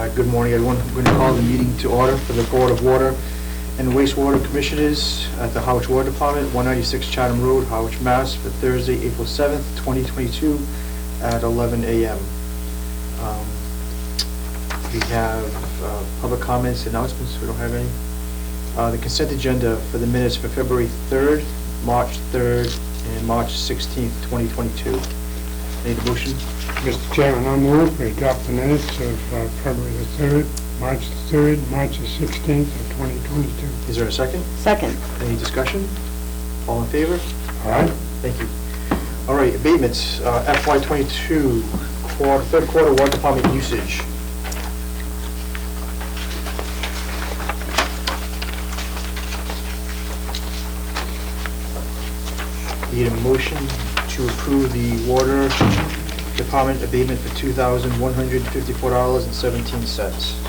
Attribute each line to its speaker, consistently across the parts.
Speaker 1: Good morning, everyone. I'm going to call the meeting to order for the Board of Water and Wastewater Commissioners at the Harwich Water Department, 196 Chatham Road, Harwich, Mass. For Thursday, April 7th, 2022 at 11 a.m. We have public comments, announcements. We don't have any. The consent agenda for the minutes for February 3rd, March 3rd, and March 16th, 2022. Need a motion?
Speaker 2: Mr. Chairman, I move we adopt the minutes of February the 3rd, March the 3rd, March the 16th of 2022.
Speaker 1: Is there a second?
Speaker 3: Second.
Speaker 1: Any discussion? All in favor?
Speaker 2: All right.
Speaker 1: Thank you. All right, abatements, FY22, third quarter water department usage. Need a motion to approve the water department abatement for $2,154.17.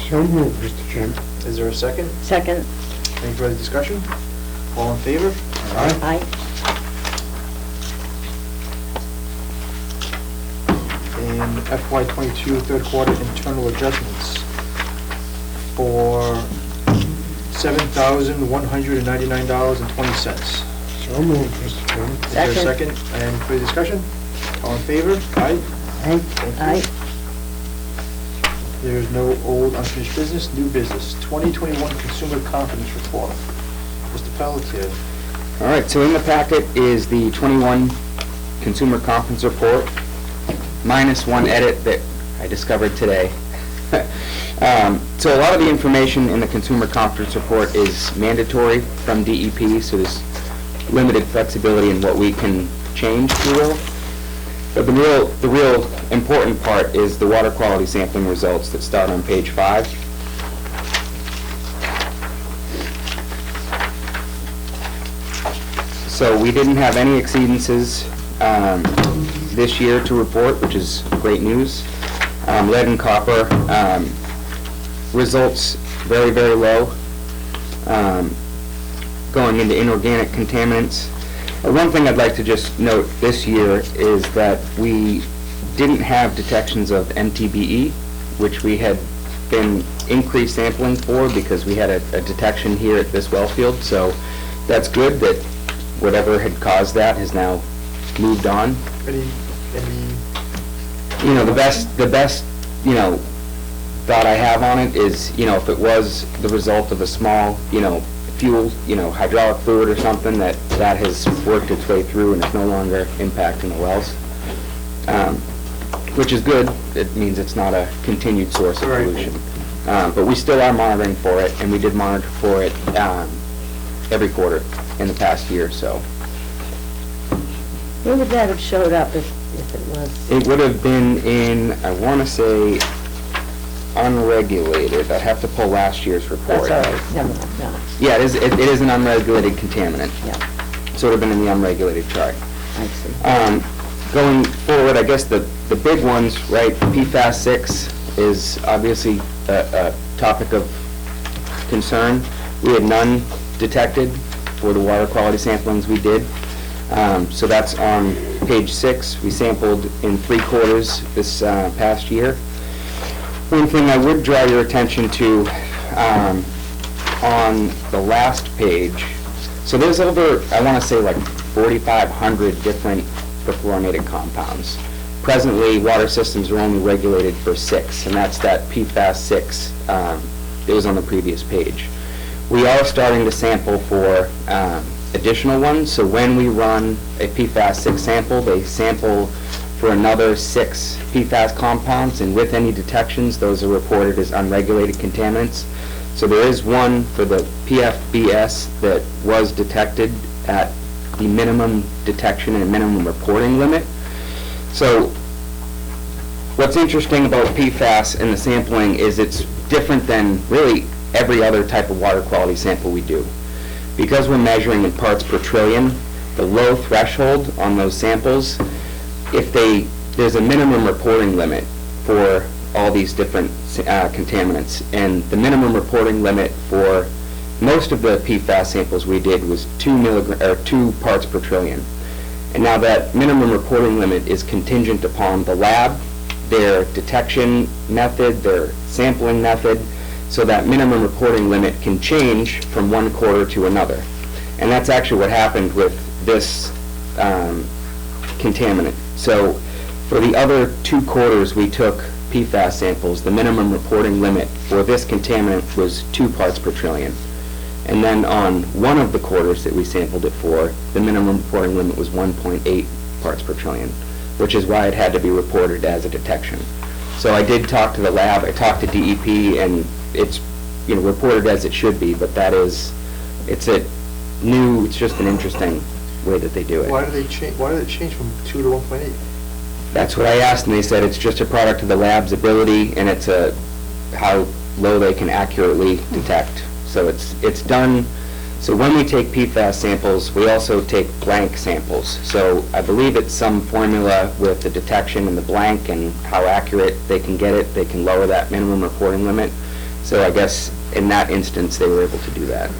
Speaker 2: So moved, Mr. Chairman.
Speaker 1: Is there a second?
Speaker 3: Second.
Speaker 1: Any further discussion? All in favor?
Speaker 2: All right.
Speaker 3: Aye.
Speaker 1: And FY22 third quarter internal adjustments for $7,199.20.
Speaker 2: So moved, Mr. Chairman.
Speaker 1: Is there a second? And further discussion? All in favor? Aye.
Speaker 2: Aye.
Speaker 1: Thank you.
Speaker 3: Aye.
Speaker 1: There's no old unfinished business, new business. 2021 Consumer Confidence Report. Mr. Pelletier.
Speaker 4: All right, so in the packet is the 21 Consumer Confidence Report, minus one edit that I discovered today. So a lot of the information in the Consumer Confidence Report is mandatory from DEP, so there's limited flexibility in what we can change, if you will. But the real important part is the water quality sampling results that start on page 5. So we didn't have any exceedances this year to report, which is great news. Lead and copper results very, very low. Going into inorganic contaminants. One thing I'd like to just note this year is that we didn't have detections of MTBE, which we had been increased sampling for because we had a detection here at this well field. So that's good that whatever had caused that has now moved on.
Speaker 1: Any
Speaker 4: You know, the best thought I have on it is, if it was the result of a small, fuel, hydraulic fluid or something that has worked its way through and is no longer impacting the wells, which is good. It means it's not a continued source of pollution. But we still are monitoring for it, and we did monitor for it every quarter in the past year. So
Speaker 3: Where would that have showed up if it was?
Speaker 4: it would have been in, I want to say, unregulated. I'd have to pull last year's report.
Speaker 3: That's all right. Never mind. No.
Speaker 4: Yeah, it is an unregulated contaminant.
Speaker 3: Yeah.
Speaker 4: So it would have been in the unregulated chart.
Speaker 3: I see.
Speaker 4: Going forward, I guess the big ones, right, PFAS 6 is obviously a topic of concern. We had none detected for the water quality samplings we did. So that's on page 6. We sampled in 3 quarters this past year. One thing I would draw your attention to on the last page, so there's over, I want to say like 4,500 different perfluorinated compounds. Presently, water systems are only regulated for 6, and that's that PFAS 6 that was on the previous page. We are starting to sample for additional ones, so when we run a PFAS 6 sample, they sample for another 6 PFAS compounds, and with any detections, those are reported as unregulated contaminants. So there is one for the PFBS that was detected at the minimum detection and minimum reporting limit. So what's interesting about PFAS and the sampling is it's different than really every other type of water quality sample we do. Because we're measuring in parts per trillion, the low threshold on those samples, there's a minimum reporting limit for all these different contaminants, and the minimum reporting limit for most of the PFAS samples we did was 2 parts per trillion. And now that minimum reporting limit is contingent upon the lab their detection method, their sampling method, so that minimum reporting limit can change from one quarter to another. And that's actually what happened with this contaminant. So for the other 2 quarters we took PFAS samples, the minimum reporting limit for this contaminant was 2 parts per trillion. And then on one of the quarters that we sampled it for, the minimum reporting limit was 1.8 parts per trillion, which is why it had to be reported as a detection. So I did talk to the lab, I talked to DEP, and it's, you know, reported as it should be, but that is, it's just an interesting way that they do it.
Speaker 1: Why did it change from 2 to 1.8?
Speaker 4: That's what I asked, and they said it's just a product of the lab's ability, and it's how low they can accurately detect. So it's done, so when we take PFAS samples, we also take blank samples. So I believe it's some formula with the detection and the blank and how accurate they can get it, they can lower that minimum reporting limit. So I guess in that instance, they were able to do that.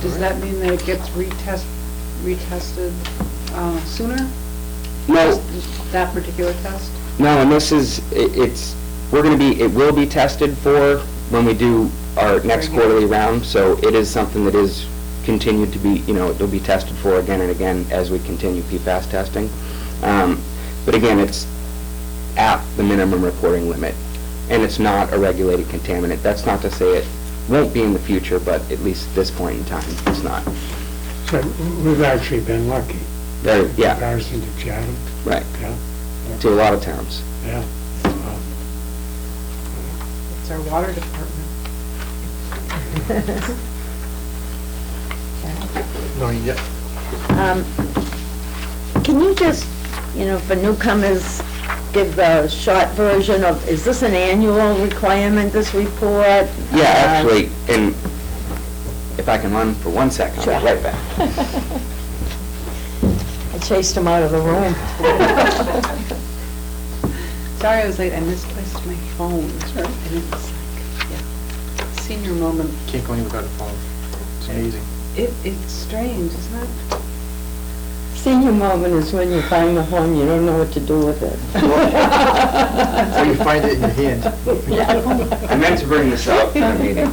Speaker 5: Does that mean that it gets retested sooner?
Speaker 4: No.
Speaker 5: Just that particular test?
Speaker 4: No, and this is, it will be tested for when we do our next quarterly round, so it is something that is continued to be, it'll be tested for again and again as we continue PFAS testing. But again, it's at the minimum reporting limit, and it's not a regulated contaminant. That's not to say it won't be in the future, but at least at this point in time, it's not.
Speaker 2: So we've actually been lucky.
Speaker 4: Yeah,
Speaker 2: In comparison to Chatham.
Speaker 4: right,
Speaker 2: Yeah.
Speaker 4: to a lot of towns.
Speaker 2: Yeah.
Speaker 5: It's our water department.
Speaker 1: No, yet.
Speaker 3: Can you just, for newcomers, give a short version of, is this an annual requirement, this report?
Speaker 4: Yeah, actually, and if I can run for 1 second, I'll be
Speaker 3: Sure.
Speaker 4: right back.
Speaker 3: I chased him out of the room.
Speaker 5: Sorry I was late, I misplaced my phone. And it's like, yeah, senior moment.
Speaker 1: Can't go anywhere without a phone. It's amazing.
Speaker 5: It's strange, isn't it?
Speaker 3: Senior moment is when you find the phone, you don't know what to do with it.
Speaker 1: Or you find it in your hand.
Speaker 4: I meant to bring this up in a meeting.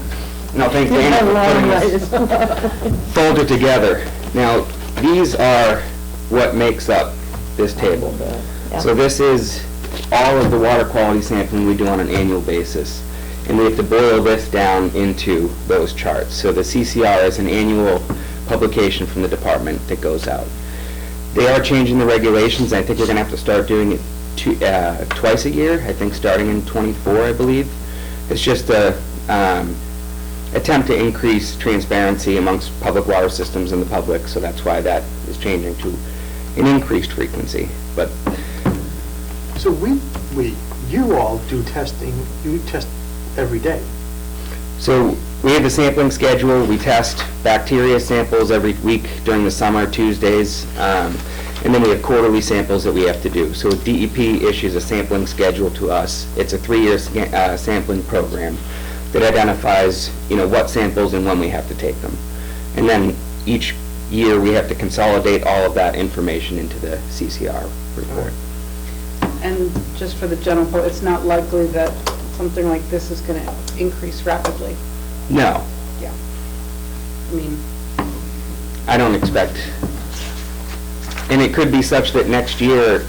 Speaker 4: No, thank
Speaker 3: You
Speaker 4: Dana
Speaker 3: have
Speaker 4: for
Speaker 3: long
Speaker 4: putting this
Speaker 3: ways.
Speaker 4: folder together. Now, these are what makes up this table.
Speaker 3: Yeah.
Speaker 4: So this is all of the water quality sampling we do on an annual basis. And we have to boil this down into those charts. So the CCR is an annual publication from the department that goes out. They are changing the regulations. I think we're going to have to start doing it twice a year, I think starting in '24, I believe. It's just a attempt to increase transparency amongst public water systems and the public, so that's why that is changing to an increased frequency. But
Speaker 1: So you all do testing, you test every day.
Speaker 4: so we have the sampling schedule. We test bacteria samples every week during the summer, Tuesdays, and then we have quarterly samples that we have to do. So DEP issues a sampling schedule to us. It's a 3-year sampling program that identifies, what samples and when we have to take them. And then each year we have to consolidate all of that information into the CCR report.
Speaker 5: And just for the general public, it's not likely that something like this is going to increase rapidly.
Speaker 4: No,
Speaker 5: Yeah. I mean,
Speaker 4: I don't expect, and it could be such that next year,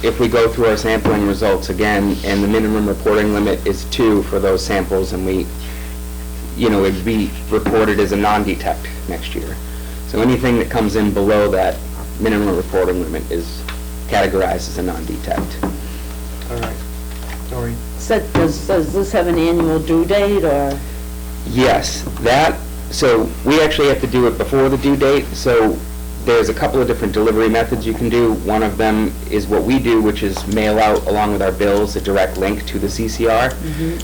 Speaker 4: if we go through our sampling results again, and the minimum reporting limit is 2 for those samples, and we, it'd be reported as a non-detect next year. So anything that comes in below that minimum reporting limit is categorized as a non-detect.
Speaker 1: All right. Doreen?
Speaker 3: So does this have an annual due date, or?
Speaker 4: Yes, so we actually have to do it before the due date, so there's a couple of different delivery methods you can do. One of them is what we do, which is mail out along with our bills a direct link to the CCR.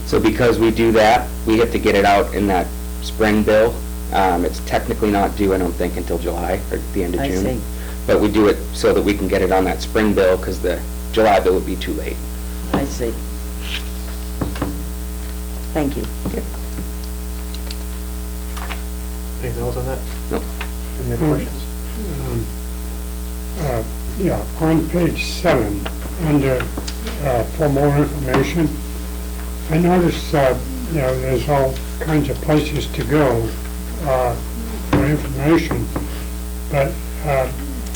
Speaker 4: So because we do that, we have to get it out in that spring bill. It's technically not due, I don't think, until July or the end of
Speaker 3: I
Speaker 4: June.
Speaker 3: see.
Speaker 4: But we do it so that we can get it on that spring bill, because the July bill would be too late.
Speaker 3: I see. Thank you.
Speaker 1: Anything else on that?
Speaker 4: Nope.
Speaker 1: Any other questions?
Speaker 2: Yeah, on page 7, under, for more information, I noticed, there's all kinds of places to go, for information, but,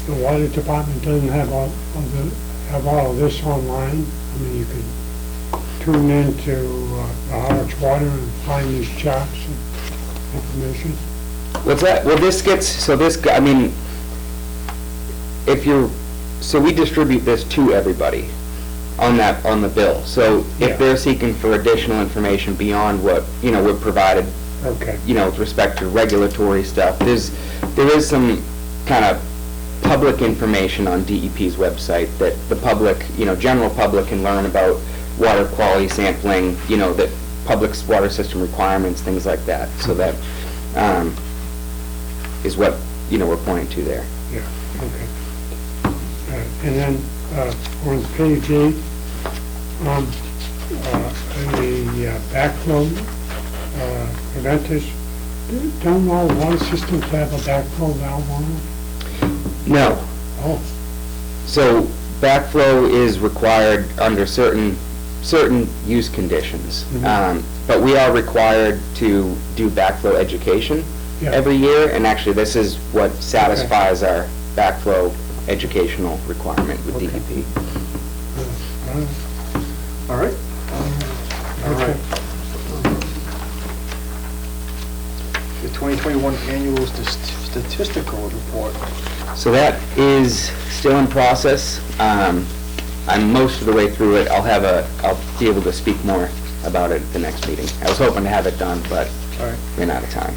Speaker 2: the water department doesn't have all of this online. I mean, you can tune into, the Harwich Water and find these charts and information.
Speaker 4: What's that? Well, I mean, so we distribute this to everybody on the bill. So
Speaker 2: Yeah.
Speaker 4: if they're seeking for additional information beyond what, we're provided,
Speaker 2: Okay.
Speaker 4: with respect to regulatory stuff, there is some kind of public information on DEP's website that the public, general public can learn about water quality sampling, that public's water system requirements, things like that. So that is what, we're pointing to there.
Speaker 2: Yeah, okay. And then, on page 8, the backflow preventers, don't all water systems have a backflow valve on them?
Speaker 4: No.
Speaker 2: Oh,
Speaker 4: So backflow is required under certain use conditions.
Speaker 2: Mhm.
Speaker 4: But we are required to do backflow education
Speaker 2: Yeah.
Speaker 4: every year, and actually this is what satisfies our backflow educational requirement with
Speaker 2: Okay.
Speaker 4: DEP.
Speaker 2: all right.
Speaker 1: All right? All right. The 2021 annual statistical report.
Speaker 4: So that is still in process. I'm most of the way through it. I'll be able to speak more about it at the next meeting. I was hoping to have it done, but
Speaker 1: All right.
Speaker 4: ran out of time.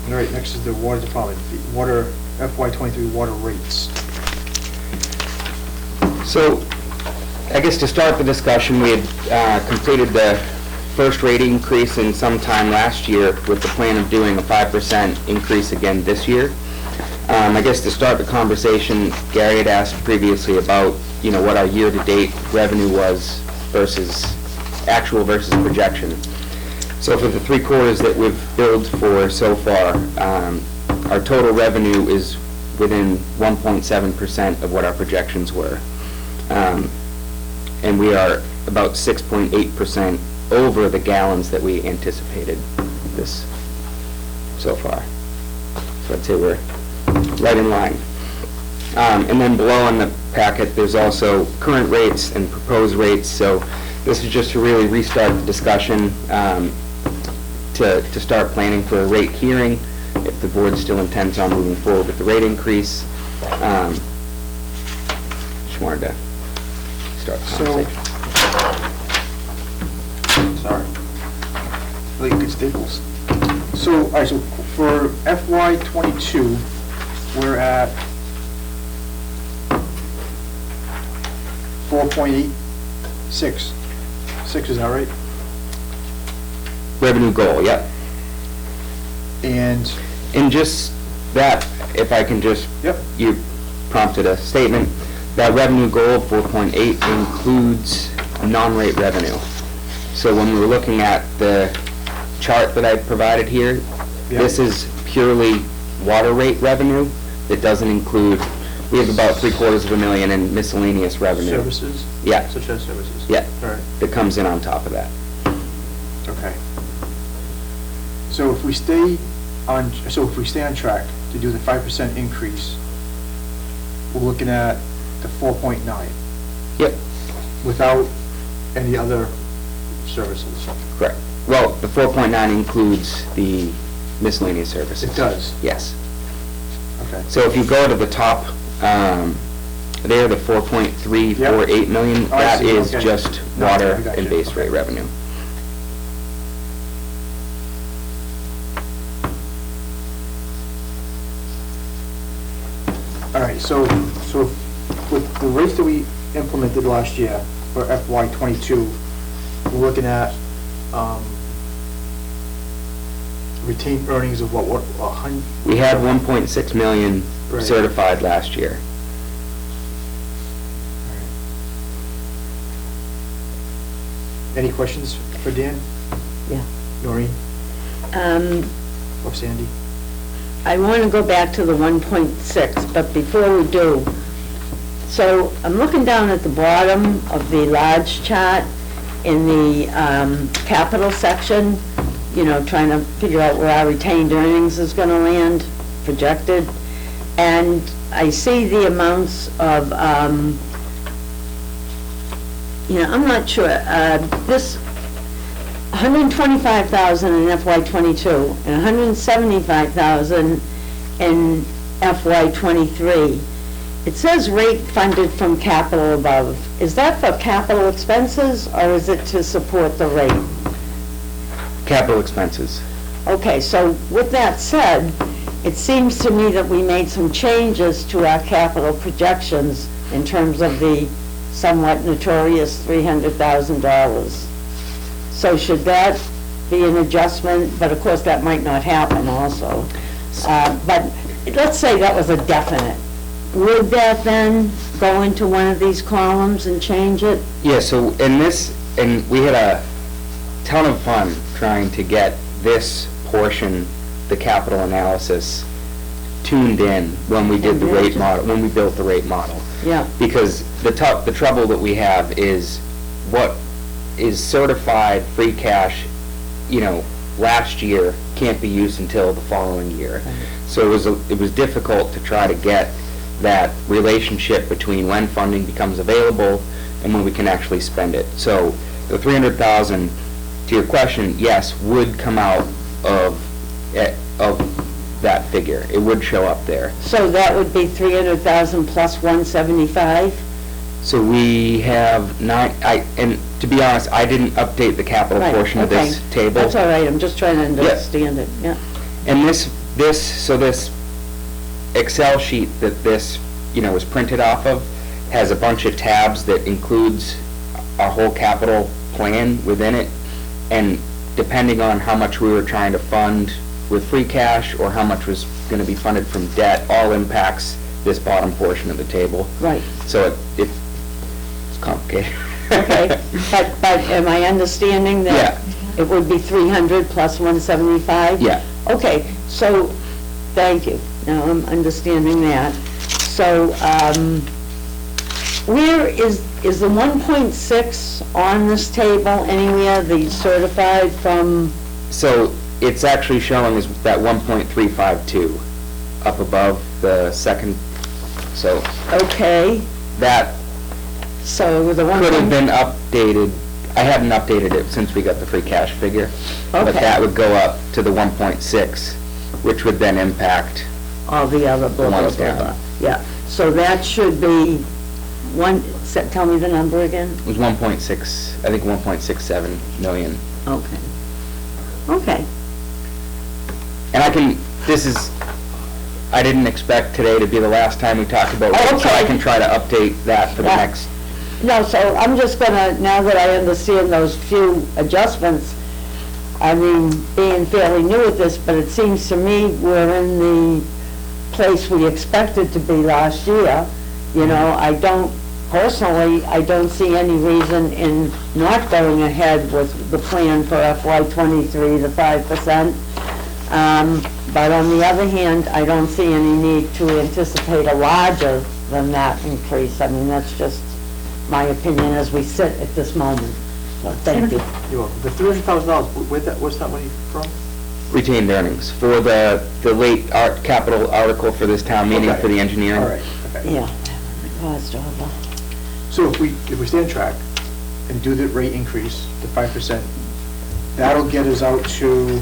Speaker 1: All right, next is the water department, the water, FY23 water rates.
Speaker 4: So, I guess to start the discussion, we had completed the first rate increase in some time last year with the plan of doing a 5% increase again this year. I guess to start the conversation, Gary had asked previously about, what our year-to-date revenue was versus actual versus projection. So for the 3 quarters that we've billed for so far, our total revenue is within 1.7% of what our projections were. And we are about 6.8% over the gallons that we anticipated this so far. So I'd say we're right in line. And then below in the packet, there's also current rates and proposed rates. So this is just to really restart the discussion, to start planning for a rate hearing, if the board still intends on moving forward with the rate increase. Just wanted to start the conversation.
Speaker 1: Sorry. Really good staples. So, all right, so for FY22, we're at 4.86. 6, is that right?
Speaker 4: Revenue goal, yep.
Speaker 1: And,
Speaker 4: Just that, if I can just,
Speaker 1: yep,
Speaker 4: you prompted a statement, that revenue goal of 4.8 includes non-rate revenue. So when we were looking at the chart that I provided here,
Speaker 1: Yep.
Speaker 4: this is purely water rate revenue. It doesn't include, we have about $750,000 in miscellaneous revenue.
Speaker 1: services?
Speaker 4: Yeah.
Speaker 1: Such as services?
Speaker 4: Yeah,
Speaker 1: All right,
Speaker 4: that comes in on top of that.
Speaker 1: okay. So if we stay on track to do the 5% increase, we're looking at the 4.9
Speaker 4: Yep,
Speaker 1: without any other services.
Speaker 4: correct. Well, the 4.9 includes the miscellaneous services.
Speaker 1: It does?
Speaker 4: Yes.
Speaker 1: Okay.
Speaker 4: So if you go to the top, there, the 4.348 million,
Speaker 1: Oh, I
Speaker 4: that
Speaker 1: see,
Speaker 4: is
Speaker 1: okay.
Speaker 4: just
Speaker 1: No,
Speaker 4: water
Speaker 1: I got
Speaker 4: and
Speaker 1: you.
Speaker 4: base
Speaker 1: Okay.
Speaker 4: rate revenue.
Speaker 1: All right, so with the rates that we implemented last year for FY22, we're looking at retained earnings of what, 100?
Speaker 4: We had 1.6 million
Speaker 1: Right.
Speaker 4: certified last year.
Speaker 1: Any questions for Dan,
Speaker 3: Yeah.
Speaker 1: Noreen, or Sandy?
Speaker 3: I want to go back to the 1.6, but before we do, So I'm looking down at the bottom of the large chart in the capital section, you know, trying to figure out where our retained earnings is gonna land, projected. And I see the amounts of, you know, I'm not sure, this 125,000 in FY '22 and 175,000 in FY '23. It says rate funded from capital above. Is that for capital expenses, or is it to support the rate?
Speaker 4: Capital expenses.
Speaker 3: Okay, so with that said, it seems to me that we made some changes to our capital projections in terms of the somewhat notorious $300,000. So should that be an adjustment? But of course, that might not happen also. But let's say that was a definite. Would that then go into one of these columns and change it?
Speaker 4: Yeah, so in this, and we had a ton of fun trying to get this portion, the capital analysis, tuned in when we did the rate model, when we built the rate model.
Speaker 3: Yeah.
Speaker 4: Because the trouble that we have is what is certified free cash, you know, last year can't be used until the following year. So it was difficult to try to get that relationship between when funding becomes available and when we can actually spend it. So the 300,000, to your question, yes, would come out of that figure. It would show up there.
Speaker 3: So that would be 300,000 plus 175?
Speaker 4: So we have and to be honest, I didn't update the capital
Speaker 3: Right,
Speaker 4: portion of this
Speaker 3: okay.
Speaker 4: table.
Speaker 3: That's all right, I'm just trying to understand it, yeah.
Speaker 4: And this Excel sheet that this, you know, was printed off of has a bunch of tabs that includes our whole capital plan within it. And depending on how much we were trying to fund with free cash or how much was going to be funded from debt, all impacts this bottom portion of the table.
Speaker 3: Right.
Speaker 4: So it's complicated.
Speaker 3: Okay, but am I understanding that it would be 300 plus 175?
Speaker 4: Yeah.
Speaker 3: Okay, so, thank you. Now I'm understanding that. So, where is the 1.6 on this table anywhere, the certified from?
Speaker 4: So it's actually showing as that 1.352 up above the second, so
Speaker 3: Okay,
Speaker 4: that
Speaker 3: so the one.
Speaker 4: could have been updated. I hadn't updated it since we got the free cash figure. But
Speaker 3: Okay.
Speaker 4: that would go up to the 1.6, which would then impact,
Speaker 3: All the other blah, blah,
Speaker 4: ones
Speaker 3: blah,
Speaker 4: down.
Speaker 3: blah. Yeah, so that should be tell me the number again?
Speaker 4: it was 1.6, I think 1.67 million.
Speaker 3: Okay. Okay,
Speaker 4: And I didn't expect today to be the last time we talked about it, so I
Speaker 3: Okay.
Speaker 4: can try to update that for the
Speaker 3: Yeah.
Speaker 4: next.
Speaker 3: no, so I'm just gonna, now that I understand those few adjustments, I mean, being fairly new at this, but it seems to me we're in the place we expected to be last year. You know, I don't see any reason in not going ahead with the plan for FY '23, the 5%. But on the other hand, I don't see any need to anticipate a larger than that increase. I mean, that's just my opinion as we sit at this moment. So, thank you.
Speaker 1: You're welcome. The $300,000, where's that money from?
Speaker 4: Retained earnings for the late capital article for this town meeting
Speaker 1: Okay.
Speaker 4: for the engineering.
Speaker 1: All right, okay.
Speaker 3: Yeah. Paused over.
Speaker 1: So if we stay on track and do the rate increase to 5%, that'll get us out to,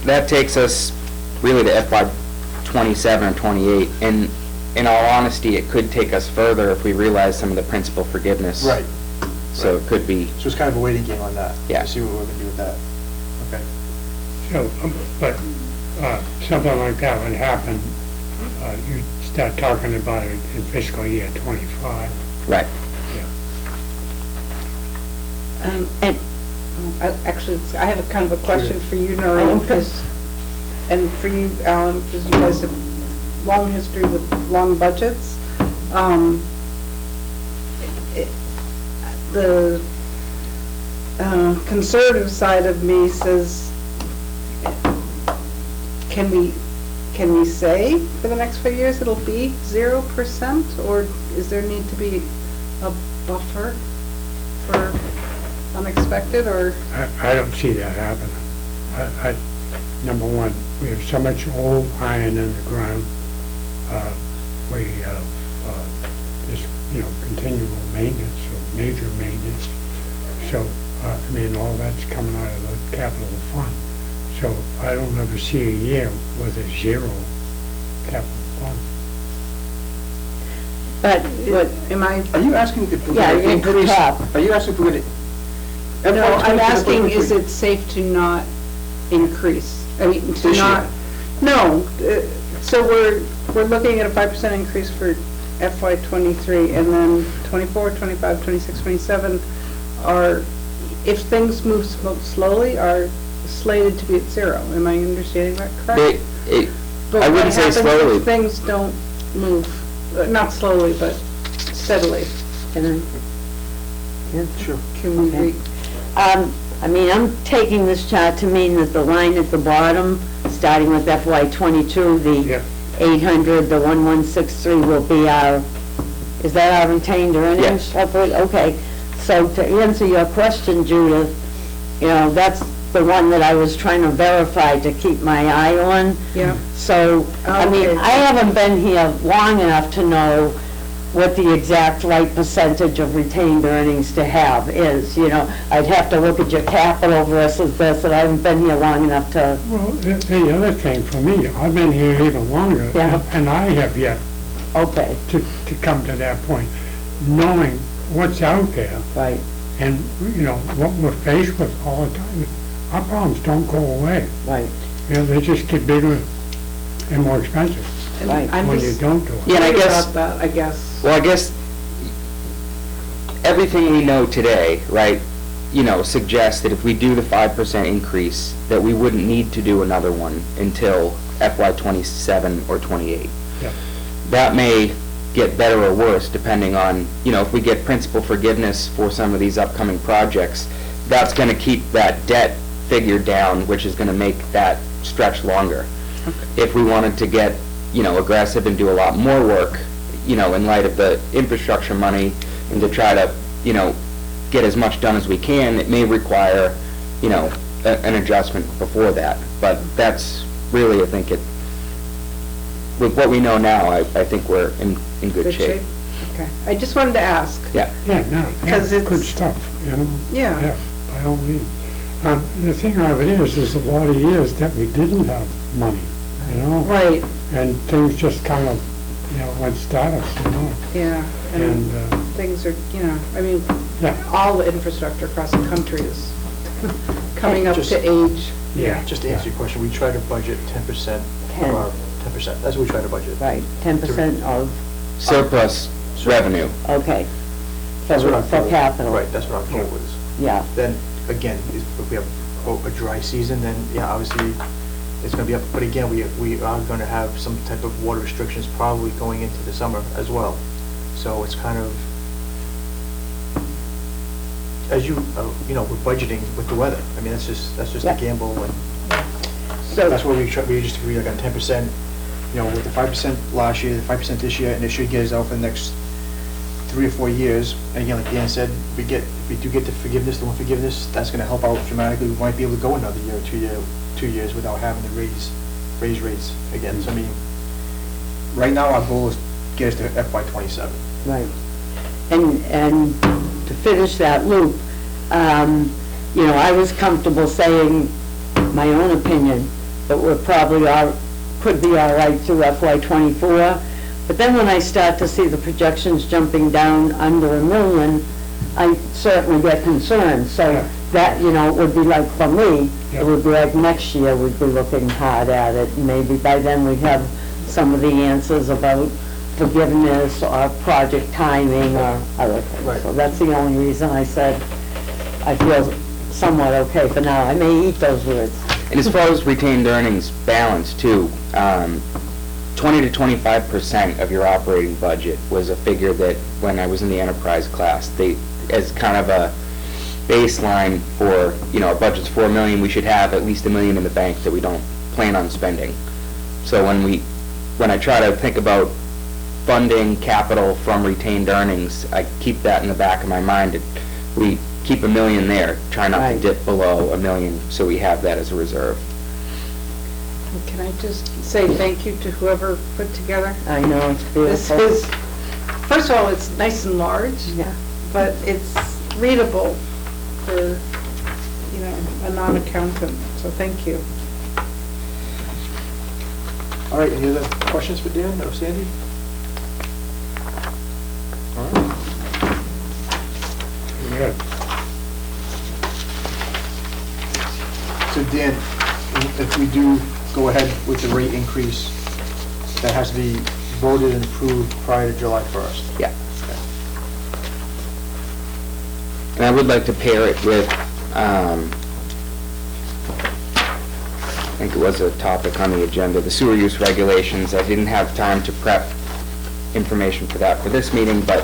Speaker 4: That takes us really to FY '27 or '28, and in all honesty, it could take us further if we realize some of the principal forgiveness.
Speaker 1: right,
Speaker 4: So it could be,
Speaker 1: so it's kind of a waiting game on that.
Speaker 4: Yeah.
Speaker 1: To see what we're gonna do with that. Okay.
Speaker 2: So, but something like that would happen, you start talking about it in fiscal year '25.
Speaker 4: right.
Speaker 3: And,
Speaker 5: Actually, I have a kind of a question for you, Noreen, and for you, Alan, because you guys have long history with long budgets. The conservative side of me says, can we can we say for the next 5 years it'll be 0%? Or is there need to be a buffer for unexpected, or?
Speaker 2: I don't see that happening. Number one, we have so much old iron in the ground. We have this, continual maintenance or major maintenance. So, all that's coming out of the capital fund. So I don't ever see a year with a zero capital fund.
Speaker 3: But,
Speaker 5: Am I?
Speaker 1: Are you asking if we're
Speaker 3: Yeah,
Speaker 1: going to
Speaker 3: you could
Speaker 1: increase?
Speaker 3: top.
Speaker 1: Are you asking if we're going to?
Speaker 5: No, I'm asking, is it safe to not increase? I mean, to
Speaker 1: This
Speaker 5: not,
Speaker 1: year?
Speaker 5: no, so we're looking at a 5% increase for FY '23, and then '24, '25, '26, '27 are, if things move slowly, are slated to be at 0. Am I understanding that correct? But
Speaker 4: I
Speaker 5: what
Speaker 4: wouldn't say
Speaker 5: happens if
Speaker 4: slowly.
Speaker 5: things don't move, not slowly, but steadily?
Speaker 1: Sure.
Speaker 5: Can we
Speaker 3: Okay. I'm taking this chart to mean that the line at the bottom, starting with FY '22, the
Speaker 2: Yeah.
Speaker 3: 800, the 1163 will be our, is that our retained earnings?
Speaker 4: Yes.
Speaker 3: Okay, so to answer your question, Judith, that's the one that I was trying to verify to keep my eye on.
Speaker 5: Yeah.
Speaker 3: So,
Speaker 5: Okay.
Speaker 3: I haven't been here long enough to know what the exact right percentage of retained earnings to have is, I'd have to look at your capital versus this, and I haven't been here long enough to,
Speaker 2: Well, the other thing for me, I've been here even longer,
Speaker 3: Yeah.
Speaker 2: and I have yet
Speaker 3: okay,
Speaker 2: to come to that point, knowing what's out there
Speaker 3: right,
Speaker 2: and, what we're faced with all the time. Our problems don't go away.
Speaker 3: right,
Speaker 2: They just get bigger and more expensive
Speaker 5: And
Speaker 3: Right.
Speaker 5: I'm
Speaker 2: when
Speaker 5: just
Speaker 2: you don't do it.
Speaker 4: Yeah, and I
Speaker 5: worried
Speaker 4: guess,
Speaker 5: about that, I guess.
Speaker 4: well, I guess everything we know today, right, suggests that if we do the 5% increase, that we wouldn't need to do another one until FY '27 or '28.
Speaker 2: Yeah.
Speaker 4: That may get better or worse depending on, if we get principal forgiveness for some of these upcoming projects, that's gonna keep that debt figure down, which is gonna make that stretch longer. If we wanted to get, aggressive and do a lot more work, in light of the infrastructure money, and to try to, get as much done as we can, it may require, an adjustment before that. But that's really, I think with what we know now, I think we're in good shape.
Speaker 5: Okay. I just wanted to ask.
Speaker 4: Yeah.
Speaker 2: Yeah, no,
Speaker 5: Because
Speaker 2: yeah,
Speaker 5: it's-
Speaker 2: good stuff,
Speaker 5: Yeah.
Speaker 2: Yeah, by all means. The thing of it is, there's a lot of years that we didn't have money,
Speaker 5: Right,
Speaker 2: and things just kind of, went status,
Speaker 5: yeah. And
Speaker 2: and,
Speaker 5: things are,
Speaker 2: yeah,
Speaker 5: all the infrastructure across the country is coming up
Speaker 1: Just-
Speaker 5: to age.
Speaker 2: yeah.
Speaker 1: Just to answer your question, we try to budget 10% of our, 10%, that's what we try to budget.
Speaker 3: right, 10% of,
Speaker 4: Surplus revenue.
Speaker 3: okay.
Speaker 1: That's what our
Speaker 3: For
Speaker 1: goal-
Speaker 3: capital.
Speaker 1: Right, that's what our goal is.
Speaker 3: Yeah,
Speaker 1: Then, again, if we have a dry season, then, yeah, obviously, it's gonna be up, but again, we are gonna have some type of water restrictions probably going into the summer as well. So it's kind of, as we're budgeting with the weather. I mean, that's just
Speaker 3: Yeah.
Speaker 1: a gamble, and
Speaker 3: so,
Speaker 1: that's where we just agree like on 10%, with the 5% last year, the 5% this year, and it should get us out for the next 3 or 4 years. And again, like Dan said, if we do get the forgiveness, the loan forgiveness, that's gonna help out dramatically. We might be able to go another year or 2 years without having to raise rates again. So I mean, right now, our goal is to get us to FY '27.
Speaker 3: right. And to finish that loop, I was comfortable saying my own opinion, that we're probably could be all right through FY '24. But then when I start to see the projections jumping down under $1 million, I certainly get concerned. So
Speaker 2: Yeah.
Speaker 3: that, it would be like, for me,
Speaker 2: Yeah.
Speaker 3: it would be like next year we'd be looking hard at it. Maybe by then we'd have some of the answers about forgiveness or project timing or other things.
Speaker 1: Right.
Speaker 3: So that's the only reason I said I feel somewhat okay for now. I may eat those words.
Speaker 4: And as far as retained earnings balance too, 20 to 25% of your operating budget was a figure that, when I was in the enterprise class, as kind of a baseline for, our budget's $4 million, we should have at least $1 million in the bank that we don't plan on spending. So when I try to think about funding capital from retained earnings, I keep that in the back of my mind. We keep $1 million there, try not to
Speaker 3: Right.
Speaker 4: dip below $1 million, so we have that as a reserve.
Speaker 5: Can I just say thank you to whoever put together?
Speaker 3: I know, it's
Speaker 5: This
Speaker 3: beautiful.
Speaker 5: is, first of all, it's nice and large,
Speaker 3: Yeah.
Speaker 5: but it's readable for, a non-accountant, so thank you.
Speaker 1: All right, any other questions for Dan or Sandy? All right.
Speaker 2: Good.
Speaker 1: So Dan, if we do go ahead with the rate increase, that has to be voted and approved prior to July 1st.
Speaker 4: Yeah. And I would like to pair it with, I think it was a topic on the agenda, the sewer use regulations. I didn't have time to prep information for that for this meeting, but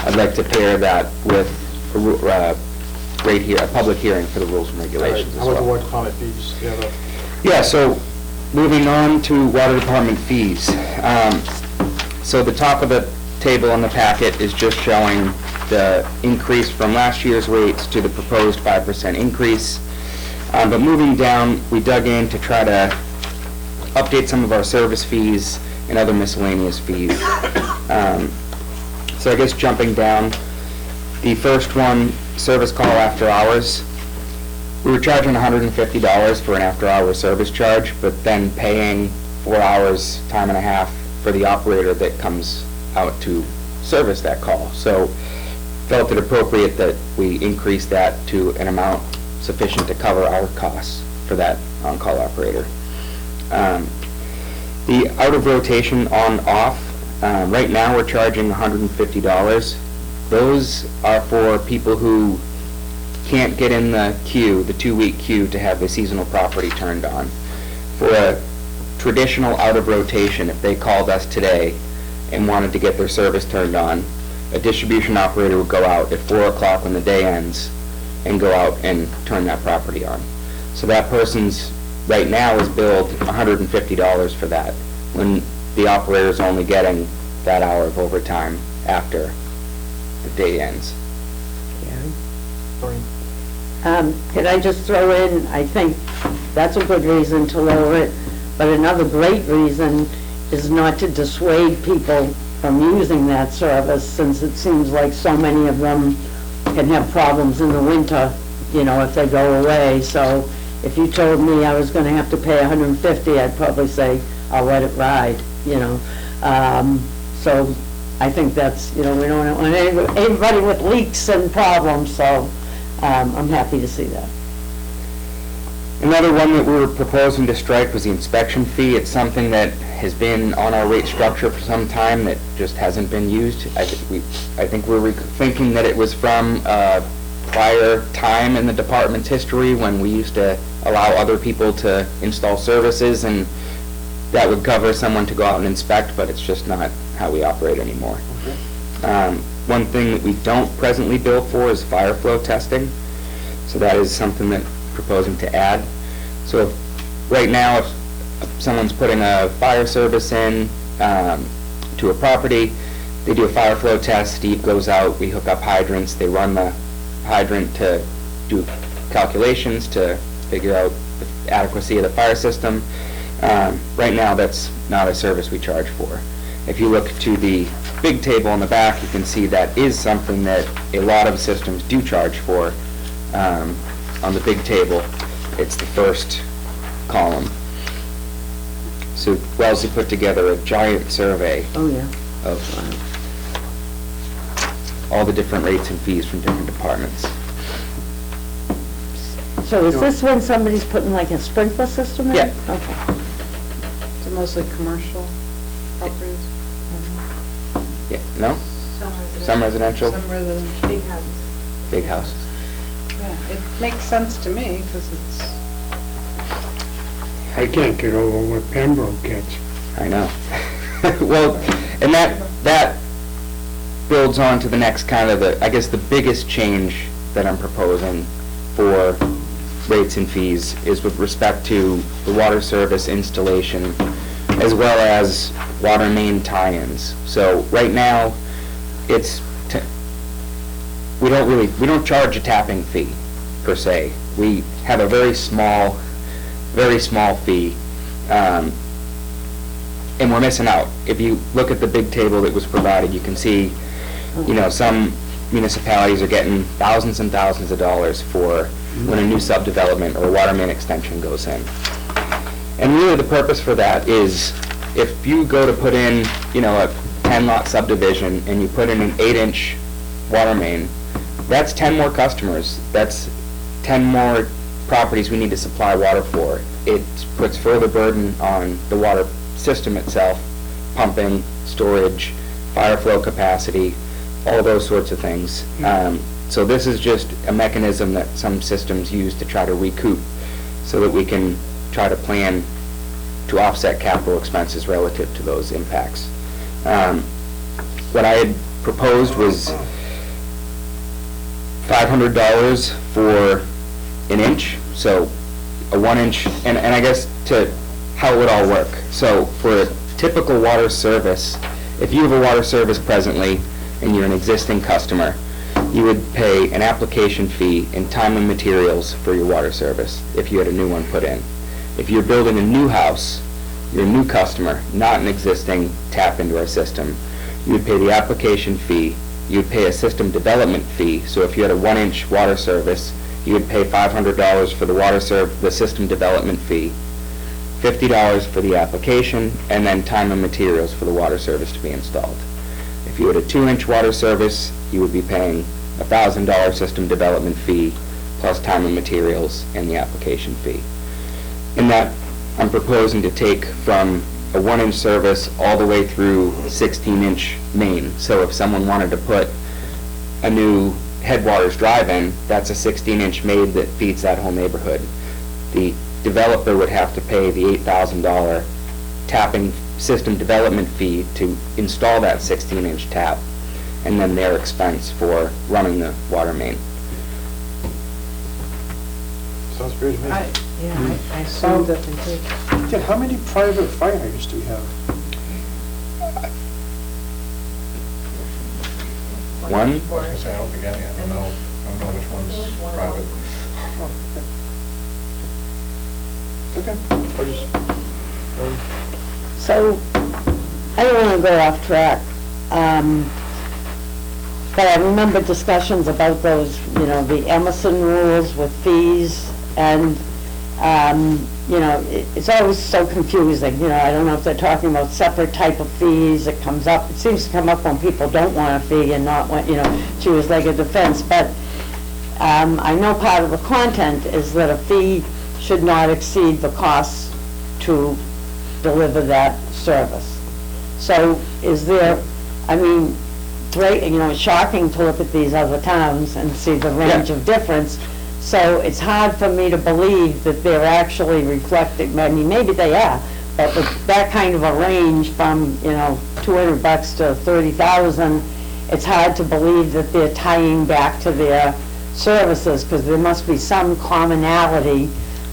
Speaker 4: I'd like to pair that with a public hearing for the rules and regulations as
Speaker 1: How about the
Speaker 4: well.
Speaker 1: water department fees? Do you have a-
Speaker 4: Yeah, so moving on to water department fees. So the top of the table in the packet is just showing the increase from last year's rates to the proposed 5% increase. But moving down, we dug in to try to update some of our service fees and other miscellaneous fees. So I guess jumping down, the first one, service call after hours. We were charging $150 for an after-hour service charge, but then paying 4 hours, time and a half for the operator that comes out to service that call. So felt it appropriate that we increase that to an amount sufficient to cover our costs for that on-call operator. The out of rotation on-off, right now we're charging $150. Those are for people who can't get in the queue, the 2-week queue, to have the seasonal property turned on. For a traditional out of rotation, if they called us today and wanted to get their service turned on, a distribution operator would go out at 4 o'clock when the day ends and go out and turn that property on. So that person's, right now, is billed $150 for that, when the operator's only getting that hour of overtime after the day ends.
Speaker 1: Maureen?
Speaker 3: Could I just throw in, I think that's a good reason to lower it, but another great reason is not to dissuade people from using that service, since it seems like so many of them can have problems in the winter, if they go away. So if you told me I was gonna have to pay $150, I'd probably say, I'll let it ride, So I think that's, we don't want anybody with leaks and problems, so I'm happy to see that.
Speaker 4: Another one that we were proposing to strike was the inspection fee. It's something that has been on our rate structure for some time that just hasn't been used. I think we're thinking that it was from a prior time in the department's history when we used to allow other people to install services, and that would cover someone to go out and inspect, but it's just not how we operate anymore. One thing that we don't presently bill for is fire flow testing. So that is something that we're proposing to add. So right now, if someone's putting a fire service in to a property, they do a fire flow test, Steve goes out, we hook up hydrants, they run the hydrant to do calculations to figure out the adequacy of the fire system. Right now, that's not a service we charge for. If you look to the big table on the back, you can see that is something that a lot of systems do charge for. On the big table, it's the first column. So Wellesley put together a giant survey
Speaker 3: Oh, yeah.
Speaker 4: of all the different rates and fees from different departments.
Speaker 3: So is this when somebody's putting like a sprinkler system in?
Speaker 4: Yeah.
Speaker 3: Okay.
Speaker 5: So mostly commercial properties?
Speaker 4: Yeah, no? Some residential,
Speaker 5: Some residential. Big houses.
Speaker 4: big houses.
Speaker 5: Yeah, it makes sense to me, because it's,
Speaker 2: I can't get over what Pembroke gets.
Speaker 4: I know. Well, and that builds on to the next kind of I guess the biggest change that I'm proposing for rates and fees is with respect to the water service installation as well as water main tie-ins. So right now, we don't charge a tapping fee, per se. We have a very small fee, and we're missing out. If you look at the big table that was provided, you can see, some municipalities are getting thousands and thousands of dollars for when a new subdevelopment or water main extension goes in. And really the purpose for that is, if you go to put in, a 10-lot subdivision and you put in an 8-inch water main, that's 10 more customers. That's 10 more properties we need to supply water for. It puts further burden on the water system itself, pumping, storage, fire flow capacity, all those sorts of things. So this is just a mechanism that some systems use to try to recoup, so that we can try to plan to offset capital expenses relative to those impacts. What I had proposed was $500 for an inch, so a 1-inch, and I guess to how it would all work. So for a typical water service, if you have a water service presently and you're an existing customer, you would pay an application fee and time and materials for your water service if you had a new one put in. If you're building a new house, you're a new customer, not an existing tap into our system, you would pay the application fee, you would pay a system development fee. So if you had a 1-inch water service, you would pay $500 for the system development fee, $50 for the application, and then time and materials for the water service to be installed. If you had a 2-inch water service, you would be paying a $1,000 system development fee plus time and materials and the application fee. In that, I'm proposing to take from a 1-inch service all the way through 16-inch main. So if someone wanted to put a new Headwaters drive-in, that's a 16-inch main that feeds that whole neighborhood. The developer would have to pay the $8,000 tapping system development fee to install that 16-inch tap, and then their expense for running the water main.
Speaker 1: Sounds great to me.
Speaker 5: I assumed that they did.
Speaker 1: Ted, how many private fire hydrants do we have?
Speaker 4: One?
Speaker 6: I was gonna say, I don't think any, I don't know which one's private.
Speaker 1: Okay. I'll just,
Speaker 3: So, I don't want to go off track, but I remember discussions about those, the Emerson rules with fees, and, it's always so confusing, I don't know if they're talking about separate type of fees. It seems to come up when people don't want a fee and not want, choose like a defense, but I know part of the content is that a fee should not exceed the costs to deliver that service. So is there, it's shocking to look at these other towns and see the range of difference. So it's hard for me to believe that they're actually reflecting, maybe they are, but with that kind of a range from, $200 to $30,000, it's hard to believe that they're tying back to their services, because there must be some commonality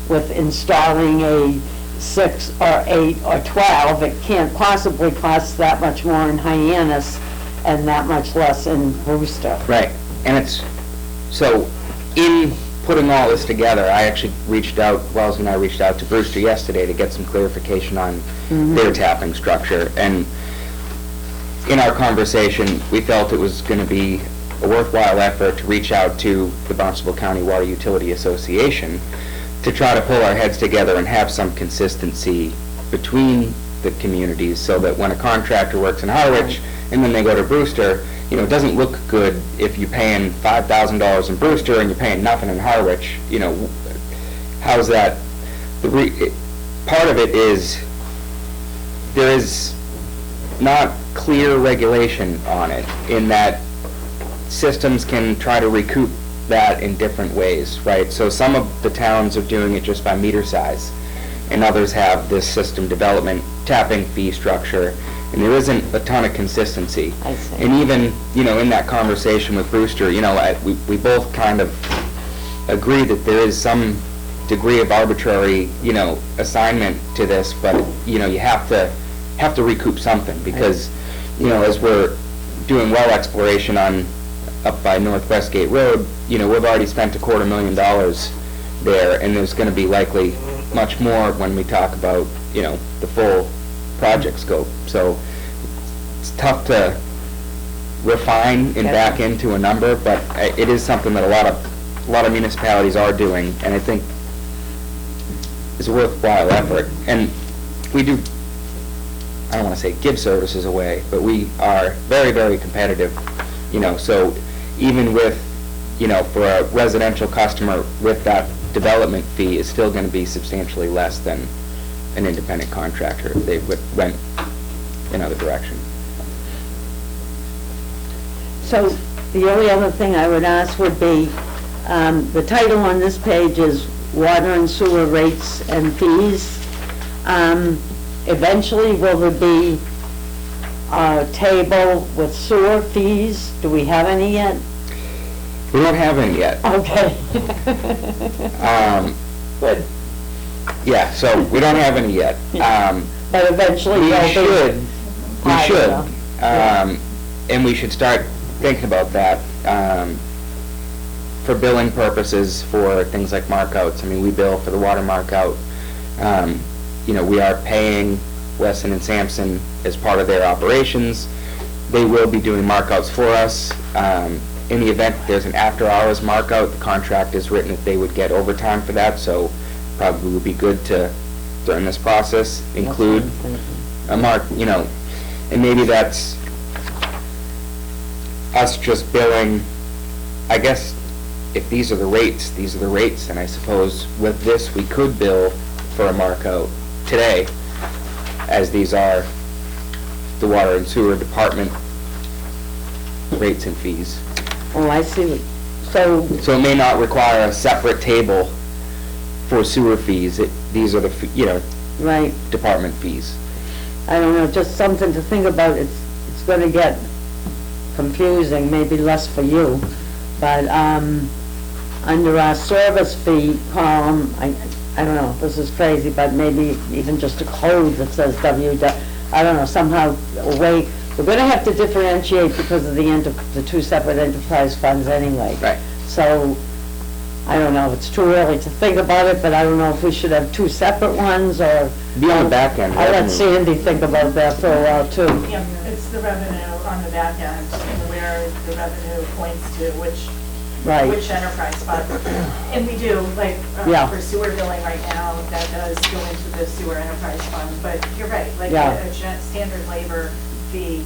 Speaker 3: with installing a 6 or 8 or 12. It can't possibly cost that much more in Hyannis and that much less in Brewster.
Speaker 4: Right, and so in putting all this together, I actually Wells and I reached out to Brewster yesterday to get some clarification on their tapping structure, and in our conversation, we felt it was going to be a worthwhile effort to reach out to the Boxersville County Water Utility Association to try to pull our heads together and have some consistency between the communities, so that when a contractor works in Harwich and then they go to Brewster, it doesn't look good if you're paying $5,000 in Brewster and you're paying nothing in Harwich. How's that? Part of it is there is not clear regulation on it, in that systems can try to recoup that in different ways, right? So some of the towns are doing it just by meter size, and others have this system development tapping fee structure, and there isn't a ton of consistency.
Speaker 3: I see.
Speaker 4: And even, in that conversation with Brewster, we both kind of agree that there is some degree of arbitrary, assignment to this, but, you have to recoup something, because, as we're doing well exploration up by North Westgate Road, we've already spent $250,000 there, and there's gonna be likely much more when we talk about, the full project scope. So it's tough to refine and back into a number, but it is something that a lot of municipalities are doing, and I think it's a worthwhile effort. And we do, I don't want to say give services away, but we are very, very competitive, so even with, for a residential customer with that development fee, is still going to be substantially less than an independent contractor if they went another direction.
Speaker 3: So the only other thing I would ask would be, the title on this page is Water and Sewer Rates and Fees. Eventually, will there be a table with sewer fees? Do we have any yet?
Speaker 4: We don't have any yet.
Speaker 3: Okay. Good.
Speaker 4: Yeah, so we don't have any yet.
Speaker 3: But eventually
Speaker 4: We
Speaker 3: there'll be.
Speaker 4: should, and we should start thinking about that, for billing purposes for things like markouts. I mean, we bill for the water markout. We are paying Weston and Sampson as part of their operations. They will be doing markouts for us. In the event there's an after-hours markout, the contract is written that they would get overtime for that, so probably would be good to, during this process, include a and maybe that's us just billing, I guess, if these are the rates, these are the rates, and I suppose with this, we could bill for a markout today, as these are the water and sewer department rates and fees.
Speaker 3: Oh, I see. So,
Speaker 4: So it may not require a separate table for sewer fees. These are the,
Speaker 3: right,
Speaker 4: department fees.
Speaker 3: I don't know, just something to think about. It's going to get confusing, maybe less for you, but under our service fee column, I don't know, this is crazy, but maybe even just a code that says I don't know, somehow a way, we're going to have to differentiate because of the two separate enterprise funds anyway.
Speaker 4: Right.
Speaker 3: So, I don't know, it's too early to think about it, but I don't know if we should have two separate ones, or...
Speaker 4: Be on the back end.
Speaker 3: I'll let Sandy think about that for a while, too.
Speaker 7: Yeah, it's the revenue on the back end, and where the revenue points to which enterprise fund. And we do, like,
Speaker 3: Yeah.
Speaker 7: for sewer billing right now, that does go into the sewer enterprise fund. But you're right, like
Speaker 3: Yeah.
Speaker 7: a standard labor fee,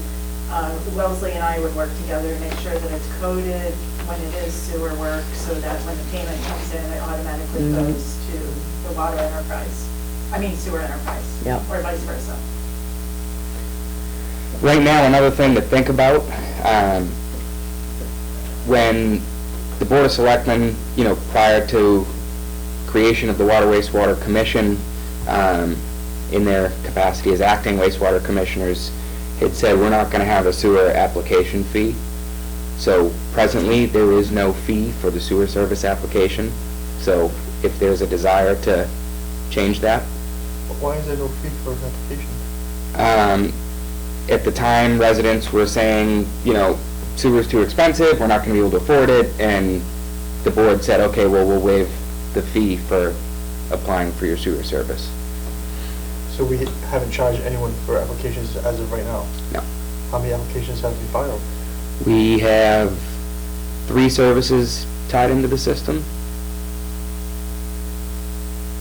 Speaker 7: Wellesley and I would work together to make sure that it's coded when it is sewer work, so that when the payment comes in, it automatically goes to the water enterprise. I mean sewer enterprise.
Speaker 3: Yeah.
Speaker 7: Or vice versa.
Speaker 4: Right now, another thing to think about, when the Board of Selectmen, prior to creation of the Water Wastewater Commission, in their capacity as acting wastewater commissioners, had said we're not going to have a sewer application fee. So presently, there is no fee for the sewer service application. So if there's a desire to change that.
Speaker 1: Why is there no fee for an application?
Speaker 4: At the time, residents were saying, sewer's too expensive, we're not going to be able to afford it, and the board said, okay, well, we'll waive the fee for applying for your sewer service.
Speaker 1: So we haven't charged anyone for applications as of right now?
Speaker 4: No.
Speaker 1: How many applications have been filed?
Speaker 4: We have 3 services tied into the system,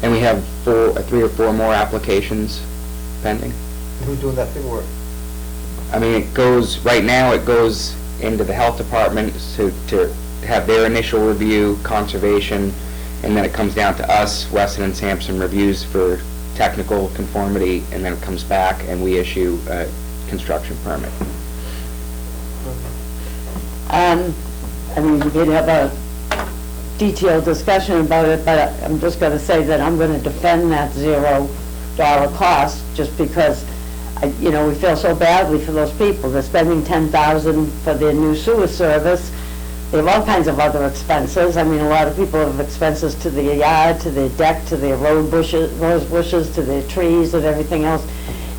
Speaker 4: and we have 3 or 4 more applications pending.
Speaker 1: And who's doing that paperwork?
Speaker 4: I mean, right now it goes into the health department to have their initial review, conservation, and then it comes down to us, Weston and Sampson reviews for technical conformity, and then it comes back and we issue a construction permit.
Speaker 3: I mean, we could have a detailed discussion about it, but I'm just going to say that I'm going to defend that $0 cost, just because, we feel so badly for those people. They're spending $10,000 for their new sewer service, they have all kinds of other expenses. I mean, a lot of people have expenses to their yard, to their deck, to their rose bushes, to their trees and everything else.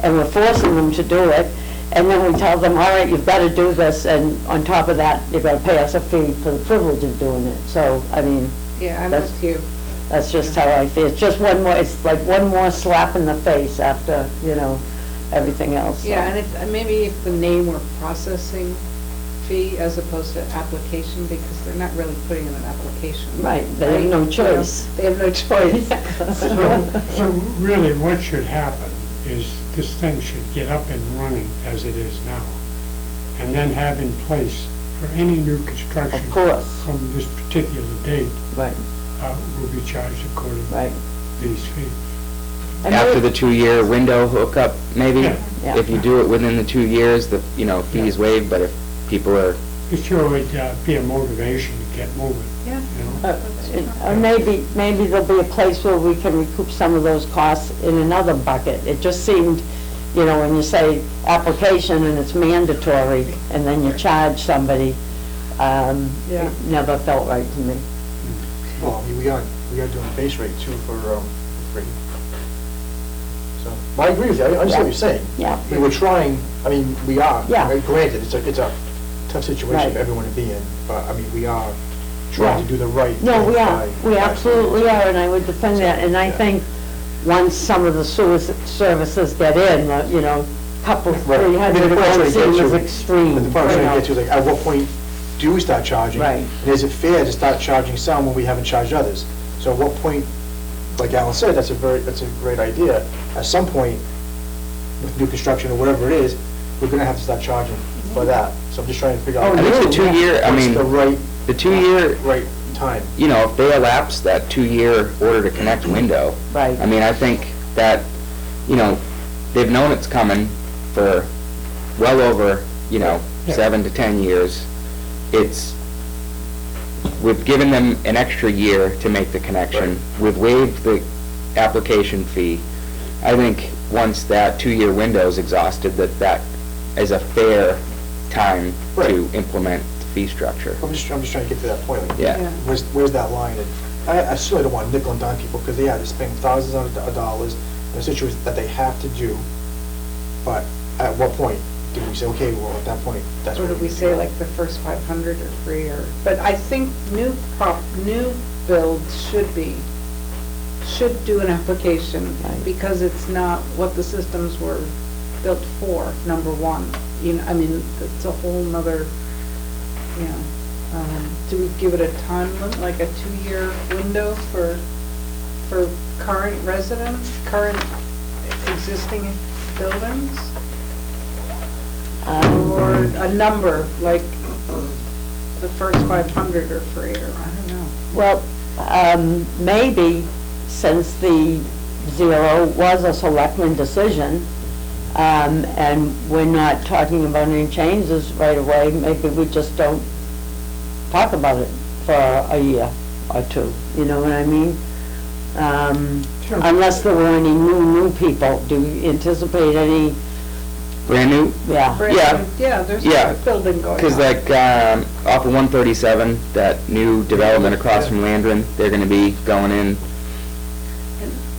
Speaker 3: And we're forcing them to do it. And then we tell them, all right, you've got to do this, and on top of that, you've got to pay us a fee for the privilege of doing it. So, I mean,
Speaker 5: Yeah, I'm
Speaker 3: That's-
Speaker 5: with you.
Speaker 3: that's just how I feel. It's just one more, it's like one more slap in the face after, everything else. So.
Speaker 5: Yeah, and maybe if the name were processing fee as opposed to application, because they're not really putting in an application.
Speaker 3: Right, they have no choice.
Speaker 5: They have no choice.
Speaker 2: So really, what should happen is this thing should get up and running as it is now, and then have in place for any new construction
Speaker 3: Of course,
Speaker 2: from this particular date,
Speaker 3: right,
Speaker 2: will be charged according to
Speaker 3: right.
Speaker 2: these fees.
Speaker 3: And
Speaker 4: After
Speaker 3: we-
Speaker 4: the 2-year window hookup, maybe?
Speaker 2: Yeah.
Speaker 3: Yeah.
Speaker 4: If you do it within the 2 years, the, fees waived, but if people are,
Speaker 2: It sure would be a motivation to get moving,
Speaker 5: Yeah.
Speaker 2: you know?
Speaker 3: Or maybe there'll be a place where we can recoup some of those costs in another bucket. It just seemed, when you say application and it's mandatory, and then you charge somebody,
Speaker 5: Yeah.
Speaker 3: it never felt right to me.
Speaker 1: Well, I mean, we are doing a base rate too for free. So, I agree with you, I understand what you're saying.
Speaker 3: Yeah.
Speaker 1: I mean, we're trying, we are.
Speaker 3: Yeah.
Speaker 1: Granted, it's a tough situation
Speaker 3: Right.
Speaker 1: for everyone to be in, but, we are trying to do the right thing.
Speaker 3: No, we are,
Speaker 1: by-
Speaker 3: we
Speaker 1: by-
Speaker 3: absolutely are, and I would defend that, and I
Speaker 1: Yeah.
Speaker 3: think once some of the sewer services get in, couple,
Speaker 1: Right.
Speaker 3: 300,
Speaker 1: I mean, the
Speaker 3: it
Speaker 1: point I'm
Speaker 3: won't
Speaker 1: trying to
Speaker 3: seem
Speaker 1: get
Speaker 3: as
Speaker 1: to-
Speaker 3: extreme.
Speaker 1: But the point I'm trying to get to is like, at what point do we start charging?
Speaker 3: Right.
Speaker 1: And is it fair to start charging some when we haven't charged others? So at what point, like Alan said, that's a great idea. At some point, with new construction or whatever it is, we're gonna have to start charging for that. So I'm just trying to figure out.
Speaker 3: Oh,
Speaker 4: I think the 2-year,
Speaker 1: What's the right,
Speaker 4: the 2-year,
Speaker 1: right time?
Speaker 4: if they elapse that 2-year order to connect window,
Speaker 3: Right.
Speaker 4: I think that, they've known it's coming for well over,
Speaker 2: Yeah.
Speaker 4: 7 to 10 years. We've given them an extra year to make the connection.
Speaker 1: Right.
Speaker 4: We've waived the application fee. I think once that 2-year window is exhausted, that is a fair time to
Speaker 1: Right.
Speaker 4: implement the fee structure.
Speaker 1: I'm just trying to get to that point. Like,
Speaker 4: Yeah.
Speaker 1: Where's that line? And I certainly don't want to nickel and dime people, because they're spending thousands of dollars in a situation that they have to do. But at what point do we say, okay, well, at that point, that's
Speaker 5: Or
Speaker 1: what
Speaker 5: do we say like the first 500 are free, or, but I think new builds should do an application,
Speaker 3: Right.
Speaker 5: because it's not what the systems were built for, number one. It's a whole nother, do we give it a time limit, like a 2-year window for current residents, current existing buildings? Or a number, like the first 500 are free, or I don't know.
Speaker 3: Well, maybe since the 0 was a selectman decision, and we're not talking about any changes right away, maybe we just don't talk about it for a year or 2, you know what I mean?
Speaker 2: Sure.
Speaker 3: Unless there were any new people, do you anticipate any,
Speaker 4: Brand new,
Speaker 3: yeah,
Speaker 5: Yeah, there's
Speaker 4: Yeah.
Speaker 5: a building going on.
Speaker 4: because off of 137, that new development across from Landron, they're going to be going in.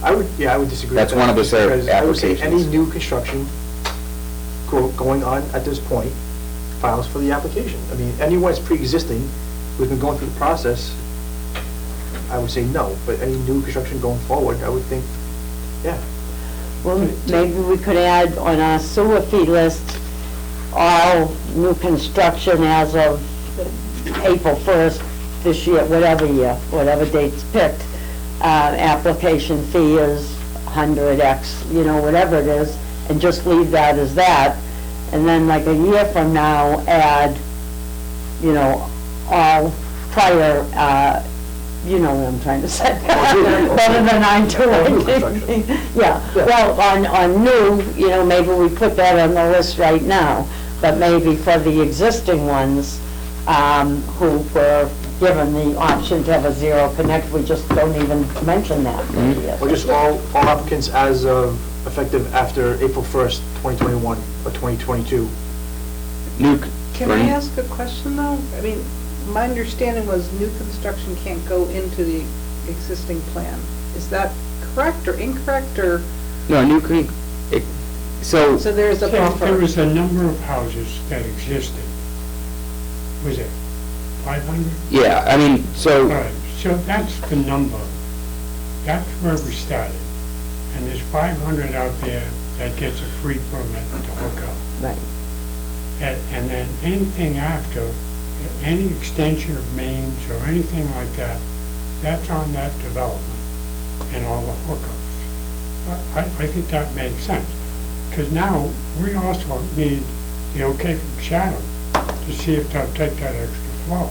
Speaker 1: I would disagree with
Speaker 4: That's
Speaker 1: that.
Speaker 4: one of the
Speaker 1: just because I would say
Speaker 4: applications.
Speaker 1: any new construction going on at this point files for the application. Anyone that's pre-existing who's been going through the process, I would say no, but any new construction going forward, I would think, yeah.
Speaker 3: well, maybe we could add on our sewer fee list, all new construction as of April 1st this year, whatever date's picked, application fee is 100X, whatever it is, and just leave that as that. And then like a year from now, add, all prior, you know what I'm trying to say. Better than I do.
Speaker 1: New construction.
Speaker 3: Yeah, well, on new, maybe we put that on the list right now, but maybe for the existing ones, who were given the option to have a 0 connect, we just don't even mention that.
Speaker 1: Or just all applicants as of, effective after April 1st, 2021 or 2022.
Speaker 4: New,
Speaker 5: Can I ask a question, though? my understanding was new construction can't go into the existing plan. Is that correct or incorrect, or,
Speaker 4: No, so,
Speaker 5: so there's a
Speaker 2: There
Speaker 5: buffer?
Speaker 2: was a number of houses that existed. Was it 500?
Speaker 4: yeah, I mean, so,
Speaker 2: All right, so that's the number. That's where we started. And there's 500 out there that gets a free permit to hook up.
Speaker 3: Right.
Speaker 2: And then anything after, any extension of mains or anything like that, that's on that development and all the hookups. I think that makes sense. Because now, we also need the okay from Chatham to see if they'll take that extra flow.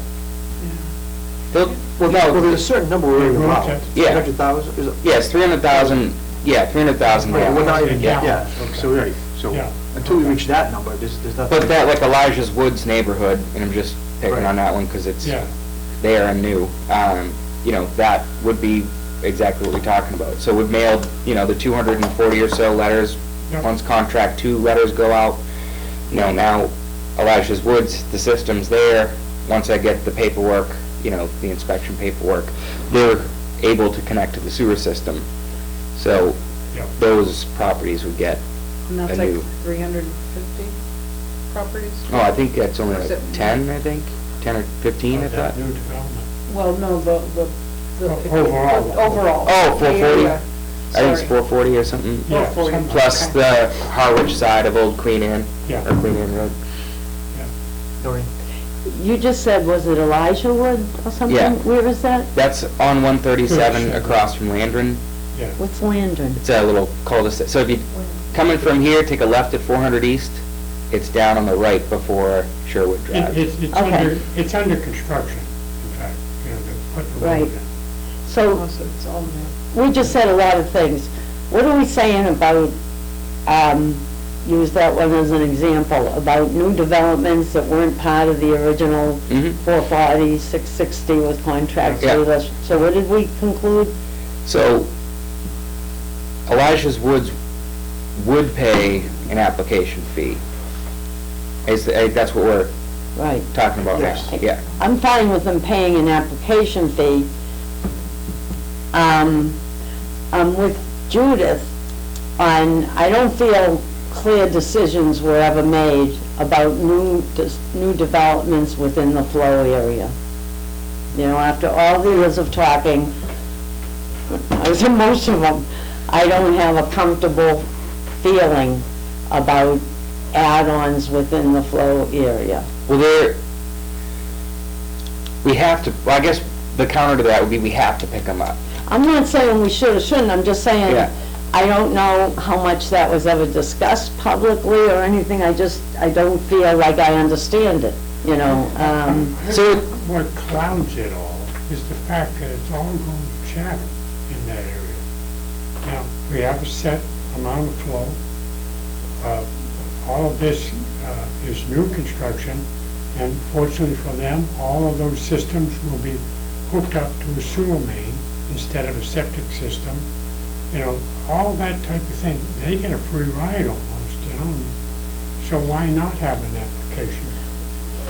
Speaker 4: well,
Speaker 1: Well,
Speaker 4: no,
Speaker 1: there's a certain number we're
Speaker 2: Yeah,
Speaker 1: about.
Speaker 2: okay.
Speaker 4: Yeah.
Speaker 1: 300,000? Is it?
Speaker 4: yes, 300,000, yeah, 300,000
Speaker 1: Right, we're not even,
Speaker 2: Yeah.
Speaker 1: yeah,
Speaker 2: Okay.
Speaker 1: so, right, so,
Speaker 2: Yeah.
Speaker 1: until we reach that number, there's nothing.
Speaker 4: But that, like Elijah's Woods neighborhood, and I'm just picking
Speaker 1: Right.
Speaker 4: on that one because it's
Speaker 2: Yeah,
Speaker 4: there and new, you know, that would be exactly what we're talking about. So we've mailed, you know, the 240 or so letters.
Speaker 2: Yep.
Speaker 4: Once contract 2 letters go out, you know, now Elijah's Woods, the system's there. Once I get the paperwork, you know, the inspection paperwork, they're able to connect to the sewer system. So
Speaker 2: yeah.
Speaker 4: those properties would get,
Speaker 5: And that's
Speaker 4: a
Speaker 5: like
Speaker 4: new-
Speaker 5: 350 properties?
Speaker 4: oh, I think that's only
Speaker 5: Or is
Speaker 4: like
Speaker 5: it-
Speaker 4: 10, I think, 10 or 15, I
Speaker 2: Of
Speaker 4: thought.
Speaker 2: that new development.
Speaker 5: Well, no, the
Speaker 2: Overall.
Speaker 5: overall.
Speaker 4: Oh, 440?
Speaker 5: Yeah,
Speaker 4: I think it's
Speaker 5: sorry.
Speaker 4: 440 or something.
Speaker 2: Yeah,
Speaker 5: 440.
Speaker 2: something
Speaker 4: Plus
Speaker 5: Okay.
Speaker 4: the Harwich side of Old Queen Anne,
Speaker 2: Yeah.
Speaker 4: or Queen Anne Road.
Speaker 1: Doreen?
Speaker 3: You just said, was it Elijah Wood or something?
Speaker 4: Yeah.
Speaker 3: Where is that?
Speaker 4: That's on 137
Speaker 2: Good.
Speaker 4: across from Landron.
Speaker 2: Yeah,
Speaker 3: What's Landon?
Speaker 4: It's a little cul-de-sac. So if you coming from here, take a left at 400 East, it's down on the right before Sherwood Drive.
Speaker 3: Okay.
Speaker 2: It's under construction, in fact, you know, they're putting the road
Speaker 3: Right.
Speaker 2: in.
Speaker 3: So
Speaker 5: Oh, so it's all new.
Speaker 3: we just said a lot of things. What are we saying about, use that one as an example, about new developments that weren't part of the original
Speaker 4: Mhm.
Speaker 3: 440, 660 with contracts
Speaker 4: Yeah.
Speaker 3: with us? So what did we conclude?
Speaker 4: So Elijah's Woods would pay an application fee. That's what we're
Speaker 3: Right.
Speaker 4: talking about now.
Speaker 1: Yes.
Speaker 4: Yeah.
Speaker 3: I'm fine with them paying an application fee. I'm with Judith on, I don't feel clear decisions were ever made about new developments within the flow area. You know, after all the years of talking, I was in most of them, I don't have a comfortable feeling about add-ons within the flow area.
Speaker 4: Well, we have to, well, I guess the counter to that would be we have to pick them up.
Speaker 3: I'm not saying we should or shouldn't, I'm just saying,
Speaker 4: Yeah.
Speaker 3: I don't know how much that was ever discussed publicly or anything, I don't feel like I understand it, you know?
Speaker 4: So-
Speaker 2: What clouds it all is the fact that it's all going to Chatham in that area. Now, we have a set amount of flow. All of this is new construction, and fortunately for them, all of those systems will be hooked up to a sewer main instead of a septic system. You know, all that type of thing, they get a free ride almost, you know? So why not have an application?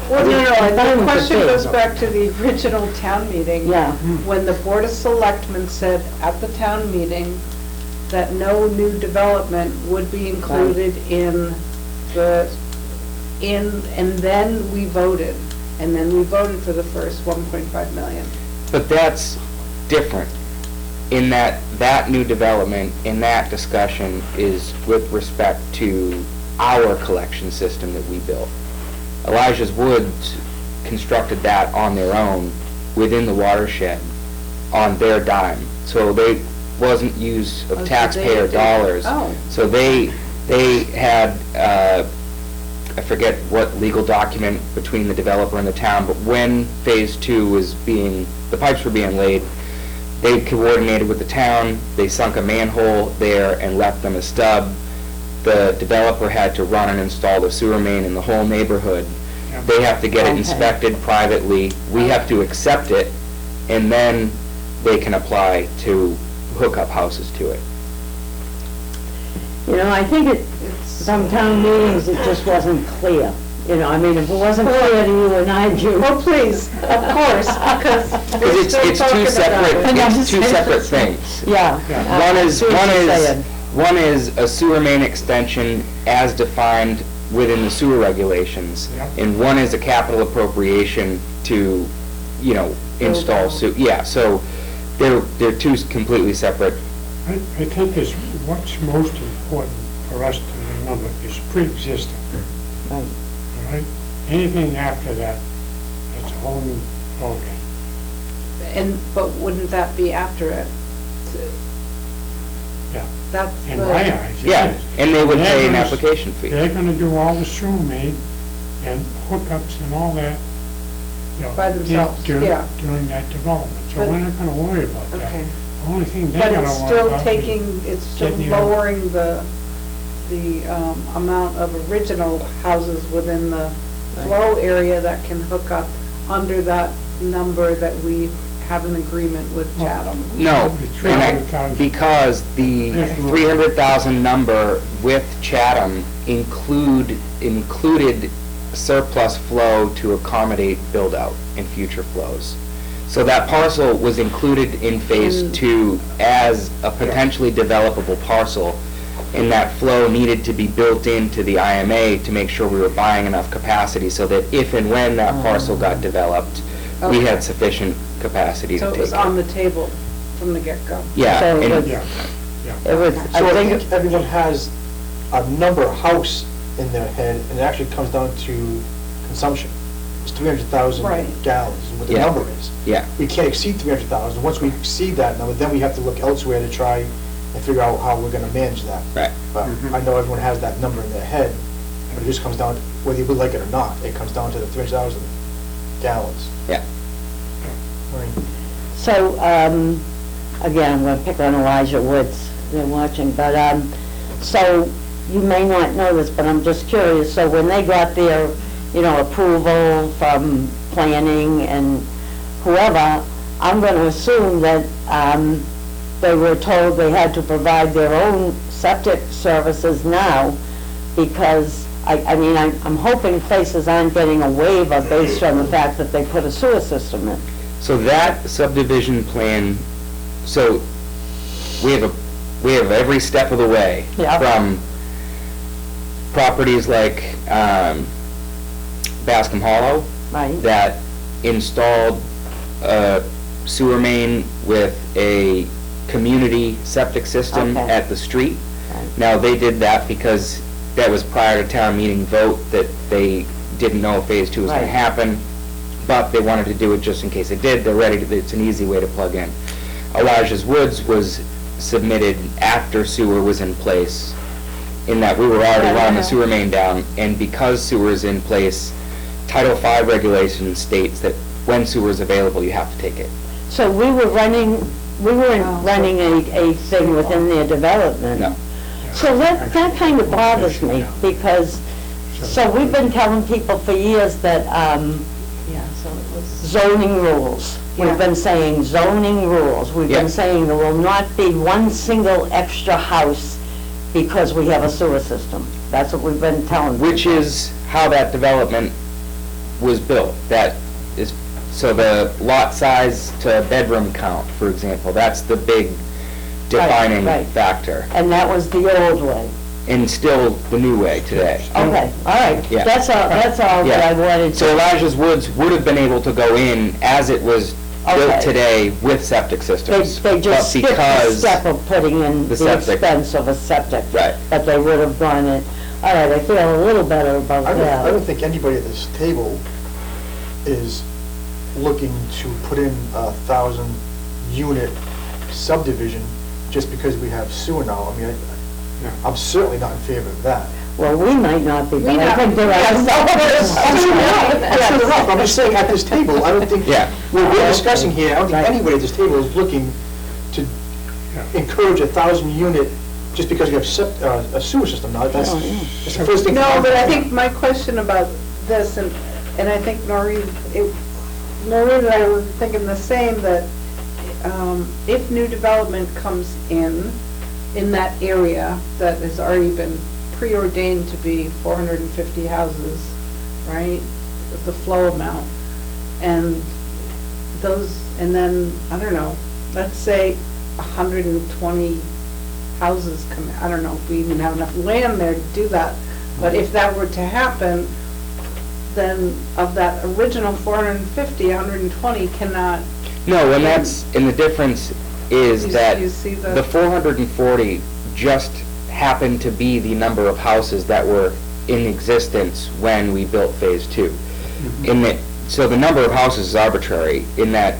Speaker 5: Well,
Speaker 3: No, no, I'm fine
Speaker 5: the
Speaker 3: with
Speaker 5: question
Speaker 3: the fee.
Speaker 5: goes back to the original town meeting.
Speaker 3: Yeah.
Speaker 5: When the Board of Selectmen said at the town meeting that no new development would be included in and then we voted. And then we voted for the first 1.5 million.
Speaker 4: But that's different in that new development, in that discussion is with respect to our collection system that we built. Elijah's Woods constructed that on their own within the watershed on their dime. So they wasn't use
Speaker 5: Oh,
Speaker 4: of
Speaker 5: so
Speaker 4: taxpayer
Speaker 5: they-
Speaker 4: dollars.
Speaker 5: Oh.
Speaker 4: So they had, I forget what legal document between the developer and the town, but when phase 2 was the pipes were being laid, they coordinated with the town, they sunk a manhole there and left them a stub. The developer had to run and install the sewer main in the whole neighborhood.
Speaker 2: Yeah.
Speaker 4: They have to get it
Speaker 3: Okay.
Speaker 4: inspected privately, we have to accept it, and then they can apply to hook up houses to it.
Speaker 3: You know, I think some town meetings, it just wasn't clear, You know, I mean, if it wasn't clear to you and I do.
Speaker 5: Oh, please, of course, because
Speaker 4: Because
Speaker 5: we're
Speaker 4: it's
Speaker 5: still
Speaker 4: two
Speaker 5: talking about
Speaker 4: separate,
Speaker 5: it.
Speaker 4: it's two separate things.
Speaker 3: Yeah.
Speaker 4: One
Speaker 3: I
Speaker 4: is,
Speaker 3: see what you're saying.
Speaker 4: one is a sewer main extension as defined within the sewer regulations.
Speaker 2: Yep.
Speaker 4: And one is a capital appropriation to, you know, install yeah, so they're two completely separate.
Speaker 2: I think is what's most important for us to remember is pre-existing,
Speaker 3: Right.
Speaker 2: all right? Anything after that, it's a whole new ballgame.
Speaker 5: But wouldn't that be after it?
Speaker 2: Yeah.
Speaker 5: That's
Speaker 2: In
Speaker 5: the-
Speaker 2: my eyes, it
Speaker 4: Yeah,
Speaker 2: is.
Speaker 4: and they would
Speaker 2: They're
Speaker 4: pay an
Speaker 2: gonna-
Speaker 4: application fee.
Speaker 2: They're gonna do all the sewer main and hookups and all that, you know,
Speaker 5: By themselves, yeah.
Speaker 2: during that development. So
Speaker 5: But-
Speaker 2: we're not gonna worry about that.
Speaker 5: Okay.
Speaker 2: The only thing they're
Speaker 5: But
Speaker 2: gonna
Speaker 5: it's
Speaker 2: worry
Speaker 5: still
Speaker 2: about is
Speaker 5: taking, it's still
Speaker 2: getting you out.
Speaker 5: lowering the amount of original houses within the flow area that can hook up under that number that we have an agreement with Chatham.
Speaker 4: No,
Speaker 2: Probably
Speaker 4: and
Speaker 2: 300,000.
Speaker 4: because the 300,000 number with Chatham included surplus flow to accommodate build-out and future flows. So that parcel was included in Phase 2 as a potentially developable parcel, and that flow needed to be built into the IMA to make sure we were buying enough capacity so that if and when that parcel got developed, we
Speaker 5: Okay.
Speaker 4: had sufficient capacity to
Speaker 5: So
Speaker 4: take
Speaker 5: it was
Speaker 4: it.
Speaker 5: on the table from the get-go.
Speaker 4: Yeah,
Speaker 3: So it
Speaker 4: and
Speaker 3: was-
Speaker 2: Yeah,
Speaker 3: It was,
Speaker 1: So
Speaker 3: I
Speaker 1: I
Speaker 3: think,
Speaker 1: think everyone has a number, a house in their head, and it actually comes down to consumption. It's 300,000
Speaker 5: Right.
Speaker 1: gallons is what the
Speaker 4: Yeah.
Speaker 1: number is.
Speaker 4: yeah.
Speaker 1: We can't exceed 300,000. Once we exceed that number, then we have to look elsewhere to try and figure out how we're gonna manage that.
Speaker 4: Right.
Speaker 1: But I know everyone has that number in their head, but it just comes down, to whether you would like it or not, it comes down to the 300,000 gallons.
Speaker 4: Yeah.
Speaker 1: I mean,
Speaker 3: so, again, I'm gonna pick on Elijah Woods, they're watching, but, so, you may not know this, but I'm just curious, so when they got their, approval from planning and whoever, I'm gonna assume that, they were told they had to provide their own septic services now, because, I'm hoping places aren't getting a waiver based on the fact that they put a sewer system in.
Speaker 4: So that subdivision plan, so we have every step of the way.
Speaker 3: Yeah.
Speaker 4: From properties like Bascom Hollow
Speaker 3: Right?
Speaker 4: that installed a sewer main with a community septic system
Speaker 3: Okay.
Speaker 4: at the street.
Speaker 3: Right.
Speaker 4: Now, they did that because that was prior to town meeting vote, that they didn't know if Phase 2 was going
Speaker 3: Right.
Speaker 4: to happen, but they wanted to do it just in case it did. They're ready to, it's an easy way to plug in. Elijah's Woods was submitted after sewer was in place, in that we were already running the sewer main down, and because sewer is in place, Title V regulation states that when sewer is available, you have to take it.
Speaker 3: So we weren't running a thing within their development.
Speaker 4: No.
Speaker 3: So that kind of bothers me, because, so we've been telling people for years that, zoning rules. We've been saying zoning rules. We've
Speaker 4: Yeah.
Speaker 3: been saying there will not be one single extra house because we have a sewer system. That's what we've been telling people.
Speaker 4: Which is how that development was built. That is, so the lot size to bedroom count, for example, that's the big defining
Speaker 3: right.
Speaker 4: factor.
Speaker 3: And that was the old way.
Speaker 4: And still the new way today.
Speaker 3: Okay, all right.
Speaker 4: Yeah.
Speaker 3: That's all that
Speaker 4: Yeah.
Speaker 3: I wanted
Speaker 4: So
Speaker 3: to.
Speaker 4: Elijah's Woods would have been able to go in as it was built
Speaker 3: Okay.
Speaker 4: today with septic
Speaker 3: They
Speaker 4: systems.
Speaker 3: they just
Speaker 4: But
Speaker 3: skipped the
Speaker 4: because-
Speaker 3: step of putting in
Speaker 4: the
Speaker 3: the
Speaker 4: septic.
Speaker 3: expense of a septic.
Speaker 4: Right.
Speaker 3: But they would have gone in. All right, I feel a little better about
Speaker 1: I
Speaker 3: that.
Speaker 1: don't think anybody at this table is looking to put in a 1,000-unit subdivision just because we have sewer now. I mean, I'm certainly not in favor of that.
Speaker 3: Well, we might not be, but
Speaker 5: We
Speaker 3: I
Speaker 5: not-
Speaker 3: think there are
Speaker 1: I'm
Speaker 3: some of
Speaker 1: sure they're
Speaker 3: us.
Speaker 1: not. I'm just saying at this table, I don't think,
Speaker 4: Yeah.
Speaker 1: we're discussing here, I don't think anybody at this table is looking to encourage a 1,000-unit just because we have a sewer system now. That's that's the first thing.
Speaker 5: No, but I think my question about this, and I think Noreen and I were thinking the same, that if new development comes in that area that has already been preordained to be 450 houses, right? The flow amount. And those, and then, I don't know, let's say 120 houses come in. I don't know if we even have enough land there to do that. But if that were to happen, then of that original 450, 120 cannot.
Speaker 4: No, and the difference is that
Speaker 5: You see
Speaker 4: the 440 just happened to be the number of houses that were in existence when we built Phase 2. So the number of houses is arbitrary in that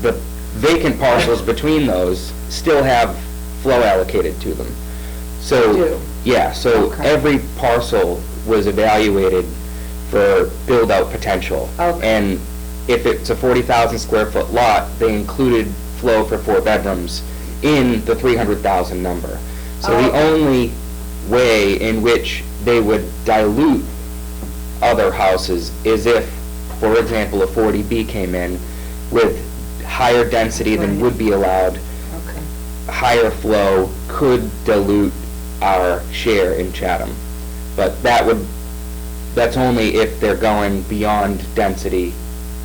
Speaker 4: the vacant parcels between those still have flow allocated to them. So,
Speaker 5: Do.
Speaker 4: yeah, so
Speaker 5: Okay.
Speaker 4: every parcel was evaluated for build-out potential.
Speaker 5: Okay.
Speaker 4: And if it's a 40,000 square foot lot, they included flow for 4 bedrooms in the 300,000 number. So the
Speaker 5: Okay.
Speaker 4: only way in which they would dilute other houses is if, for example, a 40B came in with higher density than
Speaker 5: Right.
Speaker 4: would be allowed,
Speaker 5: Okay.
Speaker 4: higher flow could dilute our share in Chatham. But that's only if they're going beyond density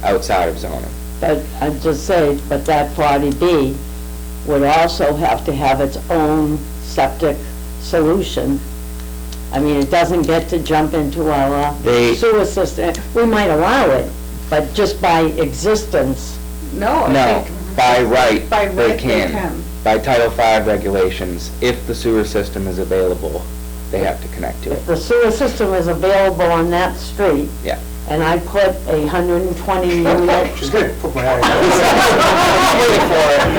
Speaker 4: outside of zoning.
Speaker 3: But I'd just say, but that 40B would also have to have its own septic solution. I mean, it doesn't get to jump into our
Speaker 4: They-
Speaker 3: sewer system. We might allow it, but just by existence,
Speaker 5: No, I
Speaker 4: No,
Speaker 5: think.
Speaker 4: by right,
Speaker 5: By
Speaker 4: they
Speaker 5: right,
Speaker 4: can. By Title V regulations, if the sewer system is available, they have to connect to it.
Speaker 3: if the sewer system is available on that street,
Speaker 4: Yeah.
Speaker 3: and I put a 120 unit,
Speaker 1: She's gonna put my eye out.
Speaker 4: I'm waiting for it. I'm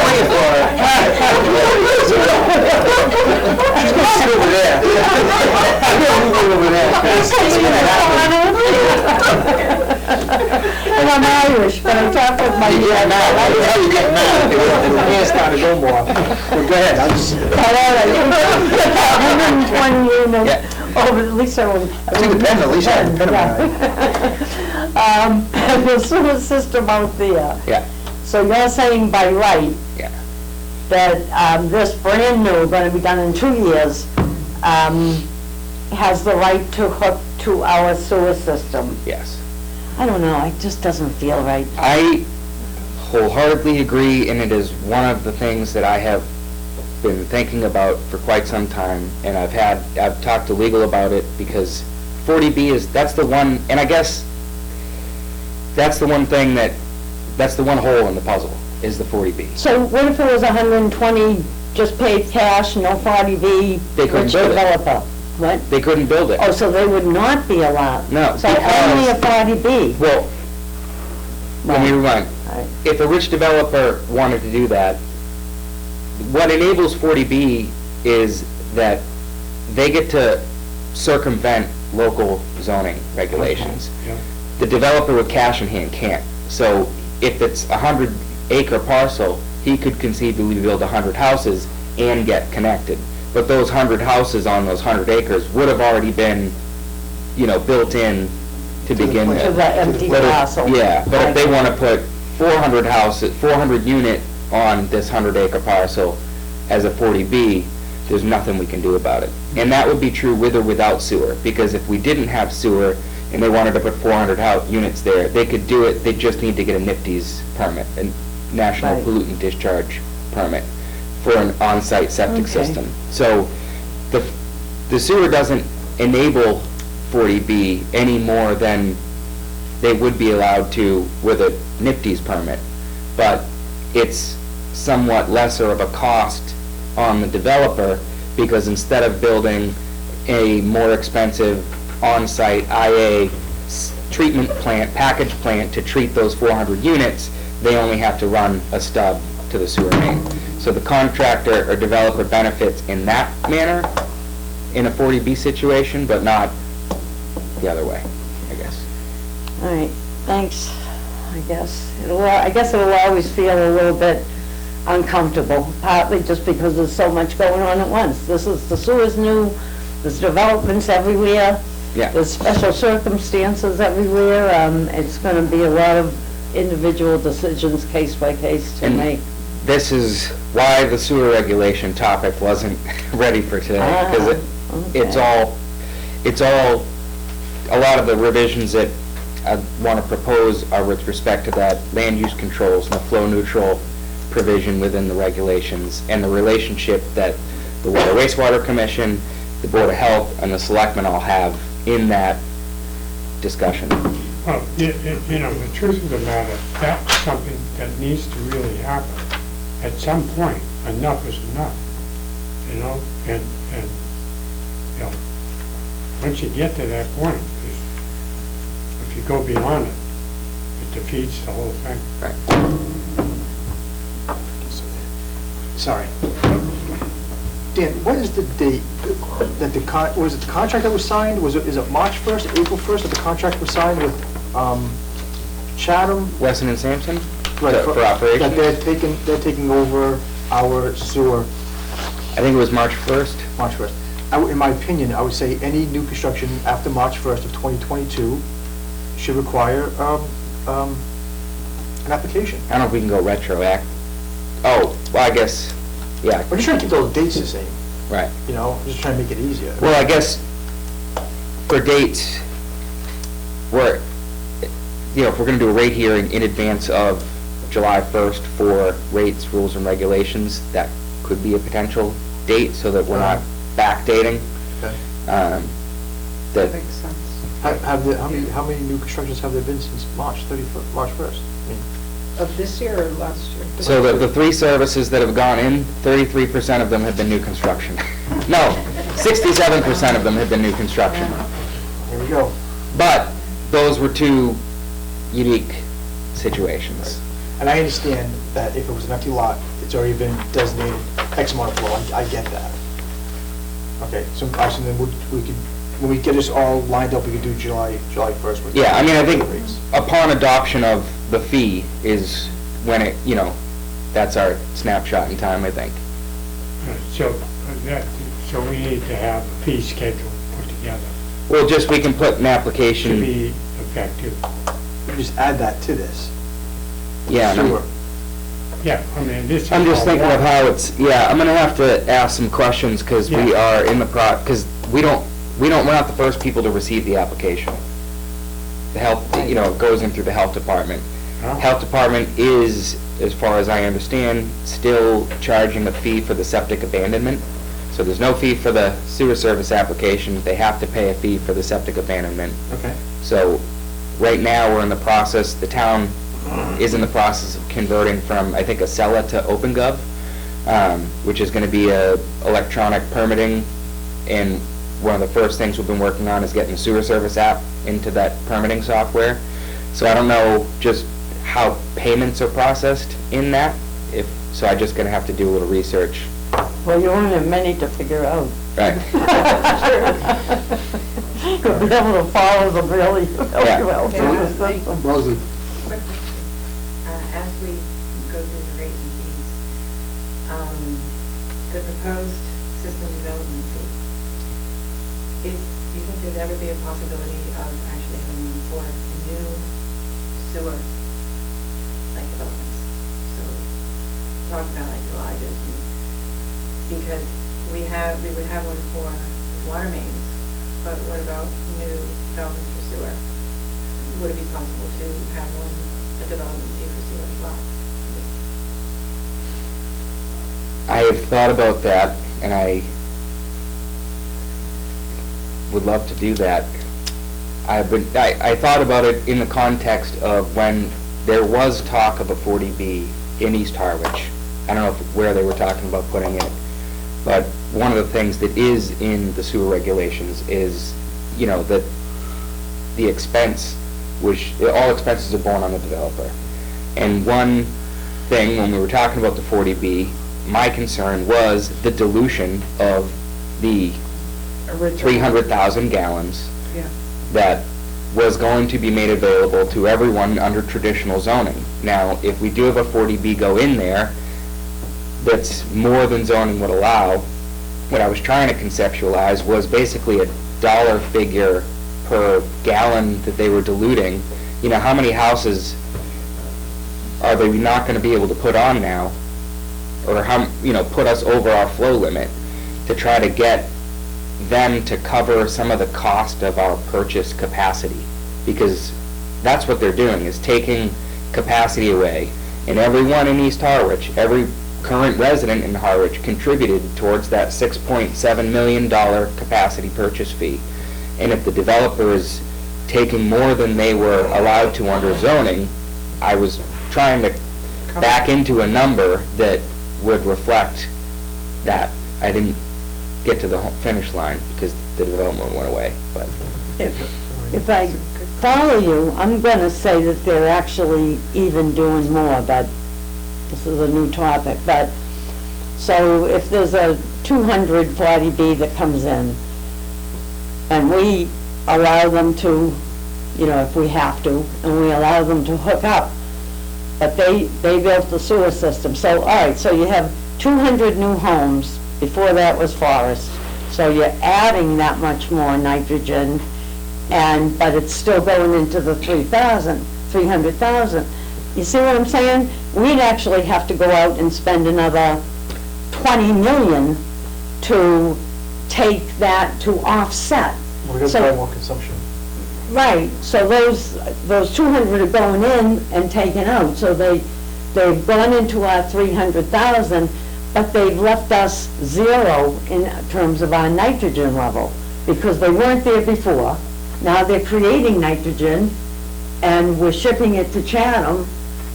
Speaker 4: waiting for it.
Speaker 1: She's gonna sit over there. I'm gonna move her over there. It's gonna happen.
Speaker 3: and I'm Irish, but I'm talking with my...
Speaker 1: You get mad, right? You get mad. The hands start to go more. Well, go ahead, I'll just...
Speaker 3: But all right, 120 units,
Speaker 4: Yeah.
Speaker 3: over, at least I won't...
Speaker 1: I think the pen, at least I have the pen on my eye.
Speaker 3: The sewer system out there.
Speaker 4: Yeah,
Speaker 3: So you're saying by right
Speaker 4: yeah.
Speaker 3: that this brand new, going to be done in 2 years, has the right to hook to our sewer system?
Speaker 4: Yes.
Speaker 3: I don't know, it just doesn't feel right.
Speaker 4: I wholeheartedly agree, and it is one of the things that I have been thinking about for quite some time, and I've talked to legal about it, because 40B that's the one, and I guess that's the one thing that's the one hole in the puzzle, is the 40B.
Speaker 3: So what if it was 120, just paid cash, no 40B,
Speaker 4: They couldn't
Speaker 3: rich
Speaker 4: build it.
Speaker 3: developer? What?
Speaker 4: They couldn't build it.
Speaker 3: Oh, so they would not be allowed?
Speaker 4: No,
Speaker 3: So only a 40B?
Speaker 4: Well, let me rewind.
Speaker 3: Right.
Speaker 4: If a rich developer wanted to do that, what enables 40B is that they get to circumvent local zoning regulations.
Speaker 2: Yeah.
Speaker 4: The developer with cash in hand can't. So if it's a 100-acre parcel, he could conceivably build 100 houses and get connected. But those 100 houses on those 100 acres would have already been, built in to begin
Speaker 1: plan.
Speaker 4: with.
Speaker 3: To the empty
Speaker 4: But if-
Speaker 3: parcel.
Speaker 4: Yeah, but if they want to put 400 houses, 400 unit on this 100-acre parcel as a 40B, there's nothing we can do about it. And that would be true with or without sewer, because if we didn't have sewer and they wanted to put 400 units there, they could do it, they just need to get a NIPD's permit, a National
Speaker 3: Right.
Speaker 4: Pollutant Discharge Permit, for an on-site septic
Speaker 3: Okay.
Speaker 4: system. So the sewer doesn't enable 40B any more than they would be allowed to with a NIPD's permit, but it's somewhat lesser of a cost on the developer, because instead of building a more expensive on-site IA treatment plant, package plant to treat those 400 units, they only have to run a stub to the sewer main. So the contractor or developer benefits in that manner in a 40B situation, but not the other way, I guess.
Speaker 3: All right, thanks, I guess. I guess it'll always feel a little bit uncomfortable, partly just because there's so much going on at once. The sewer's new, there's developments everywhere,
Speaker 4: Yeah.
Speaker 3: there's special circumstances everywhere. It's gonna be a lot of individual decisions, case by case, to
Speaker 4: And
Speaker 3: make.
Speaker 4: This is why the sewer regulation topic wasn't ready for today, because it's
Speaker 3: okay.
Speaker 4: all a lot of the revisions that I want to propose are with respect to that land use controls and the flow neutral provision within the regulations, and the relationship that the Water Wastewater Commission, the Board of Health, and the Selectmen all have in that discussion.
Speaker 2: Well, you know, the truth of the matter, that's something that needs to really happen. At some point, enough is enough, you know, and, you know, once you get to that point, if you go beyond it, it defeats the whole thing.
Speaker 4: Right.
Speaker 1: Sorry. Dan, what is the date that was it the contract that was signed? Is it March 1st, April 1st that the contract was signed with Chatham?
Speaker 4: Weston and Sampson?
Speaker 1: Right,
Speaker 4: For operations?
Speaker 1: That they're taking over our sewer
Speaker 4: I think it was March 1st.
Speaker 1: March 1st. In my opinion, I would say any new construction after March 1st of 2022 should require an application.
Speaker 4: I don't know if we can go retroact. Oh, well, I guess, yeah,
Speaker 1: We're just trying to keep those dates the same,
Speaker 4: right.
Speaker 1: you know, just trying to make it easier.
Speaker 4: Well, I guess for dates, we're, you know, if we're gonna do a rate hearing in advance of July 1st for rates, rules, and regulations, that could be a potential date, so that we're not backdating.
Speaker 1: Okay.
Speaker 5: That
Speaker 4: That,
Speaker 5: makes sense.
Speaker 1: How many new constructions have there been since March 31st, March 1st? I mean,
Speaker 5: Of this year or last year?
Speaker 4: so the three services that have gone in, 33% of them have been new construction. No, 67% of them have been new construction.
Speaker 1: Here we go.
Speaker 4: But those were two unique situations.
Speaker 1: And I understand that if it was an empty lot, it's already been designated X amount of flow, I get that. Okay, so actually then we could, when we get this all lined up, we could do July 1st. with
Speaker 4: Yeah, I mean, I think
Speaker 1: the rates.
Speaker 4: upon adoption of the fee is when it, you know, that's our snapshot in time, I think.
Speaker 2: So we need to have a fee schedule put together
Speaker 4: Well, just, we can put an
Speaker 2: to
Speaker 4: application,
Speaker 2: be effective.
Speaker 1: We just add that to this.
Speaker 4: yeah, and
Speaker 1: Sewer.
Speaker 2: Yeah, I mean, this is.
Speaker 4: I'm just
Speaker 2: all
Speaker 4: thinking of
Speaker 2: water.
Speaker 4: how it's, yeah, I'm gonna have to ask some questions, because we
Speaker 2: Yeah.
Speaker 4: are in the because we're not the first people to receive the application. The health, you know, it goes in through the health department.
Speaker 2: Huh?
Speaker 4: Health department is, as far as I understand, still charging a fee for the septic abandonment. So there's no fee for the sewer service application, they have to pay a fee for the septic abandonment.
Speaker 1: Okay.
Speaker 4: So, right now, we're in the process, the town is in the process of converting from, I think, Acela to OpenGov, which is gonna be a electronic permitting, and one of the first things we've been working on is getting the sewer service app into that permitting software. So I don't know just how payments are processed in that, so I'm just gonna have to do a little research.
Speaker 3: Well, you only have many to figure out.
Speaker 4: Right.
Speaker 3: You'll be able to follow them really
Speaker 4: Yeah.
Speaker 3: well through the system.
Speaker 1: Rosalie,
Speaker 8: As we go through the rates and fees, the proposed system development fee, do you think there'd ever be a possibility of actually having one for new sewer, like developments? So, talk about like garages, because we would have one for water mains, but what about new developments for sewer? Would it be possible to have a development fee for sewer as well?
Speaker 4: I have thought about that, and I would love to do that. I thought about it in the context of when there was talk of a 40B in East Harwich. I don't know where they were talking about putting it, but one of the things that is in the sewer regulations is, you know, that the expense, which, all expenses are borne on the developer. And one thing, when we were talking about the 40B, my concern was the dilution of the 300,000 gallons
Speaker 5: Yeah.
Speaker 4: that was going to be made available to everyone under traditional zoning. Now, if we do have a 40B go in there, that's more than zoning would allow. What I was trying to conceptualize was basically a dollar figure per gallon that they were diluting. You know, how many houses are they not gonna be able to put on now? Or how, you know, put us over our flow limit to try to get them to cover some of the cost of our purchase capacity, because that's what they're doing, is taking capacity away. And everyone in East Harwich, every current resident in Harwich contributed towards that $6.7 million capacity purchase fee. And if the developer is taking more than they were allowed to under zoning, I was trying to back into a number that would reflect that. I didn't get to the finish line because the development went away, but.
Speaker 3: If I follow you, I'm gonna say that they're actually even doing more, but this is a new topic, but, so if there's a 240B that comes in, and we allow them to, you know, if we have to, and we allow them to hook up, but they built the sewer system, so, all right, so you have 200 new homes, before that was forest, so you're adding that much more nitrogen, but it's still going into the 300,000. You see what I'm saying? We'd actually have to go out and spend another 20 million to take that to offset.
Speaker 1: We're gonna
Speaker 3: So-
Speaker 1: try more consumption.
Speaker 3: Right, so those 200 are going in and taken out, so they've gone into our 300,000, but they've left us zero in terms of our nitrogen level, because they weren't there before. Now they're creating nitrogen, and we're shipping it to Chatham,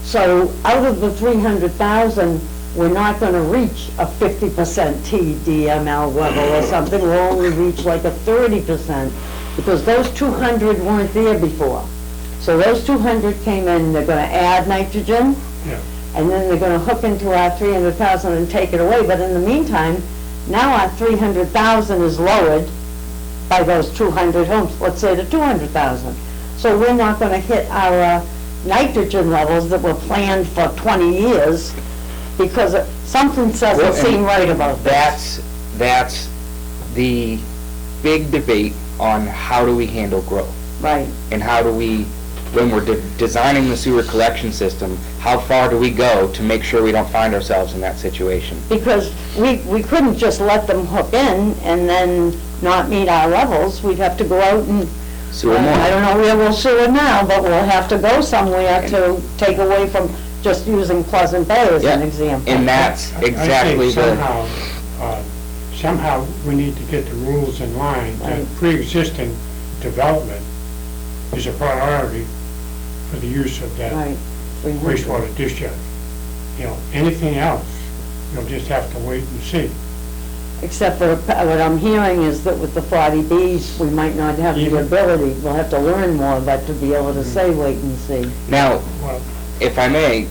Speaker 3: so out of the 300,000, we're not gonna reach a 50% TDML level or something, we'll only reach like a 30%, because those 200 weren't there before. So those 200 came in, they're gonna add nitrogen,
Speaker 2: Yeah.
Speaker 3: and then they're gonna hook into our 300,000 and take it away, but in the meantime, now our 300,000 is lowered by those 200 homes, let's say to 200,000. So we're not gonna hit our nitrogen levels that were planned for 20 years, because something
Speaker 4: Well,
Speaker 3: doesn't
Speaker 4: and
Speaker 3: seem right about this.
Speaker 4: That's the big debate on how do we handle growth,
Speaker 3: Right,
Speaker 4: and how do we, when we're designing the sewer collection system, how far do we go to make sure we don't find ourselves in that situation?
Speaker 3: because we couldn't just let them hook in and then not meet our levels, we'd have to go out and,
Speaker 4: Sewer
Speaker 3: I
Speaker 4: more.
Speaker 3: don't know where we'll sewer now, but we'll have to go somewhere to take away from just using Pleasant Bay as an
Speaker 4: Yeah,
Speaker 3: example.
Speaker 4: and that's
Speaker 2: I think
Speaker 4: exactly the,
Speaker 2: somehow we need to get the rules in line, that
Speaker 3: Right.
Speaker 2: pre-existing development is a priority for the use of that
Speaker 3: Right. 300.
Speaker 2: wastewater discharge. You know, anything else, you'll just have to wait and see.
Speaker 3: Except for what I'm hearing is that with the 40Bs, we might not have the
Speaker 2: Even-
Speaker 3: ability, we'll have to learn more, but to be able to say wait and see.
Speaker 4: now,
Speaker 2: Well,
Speaker 4: if I may,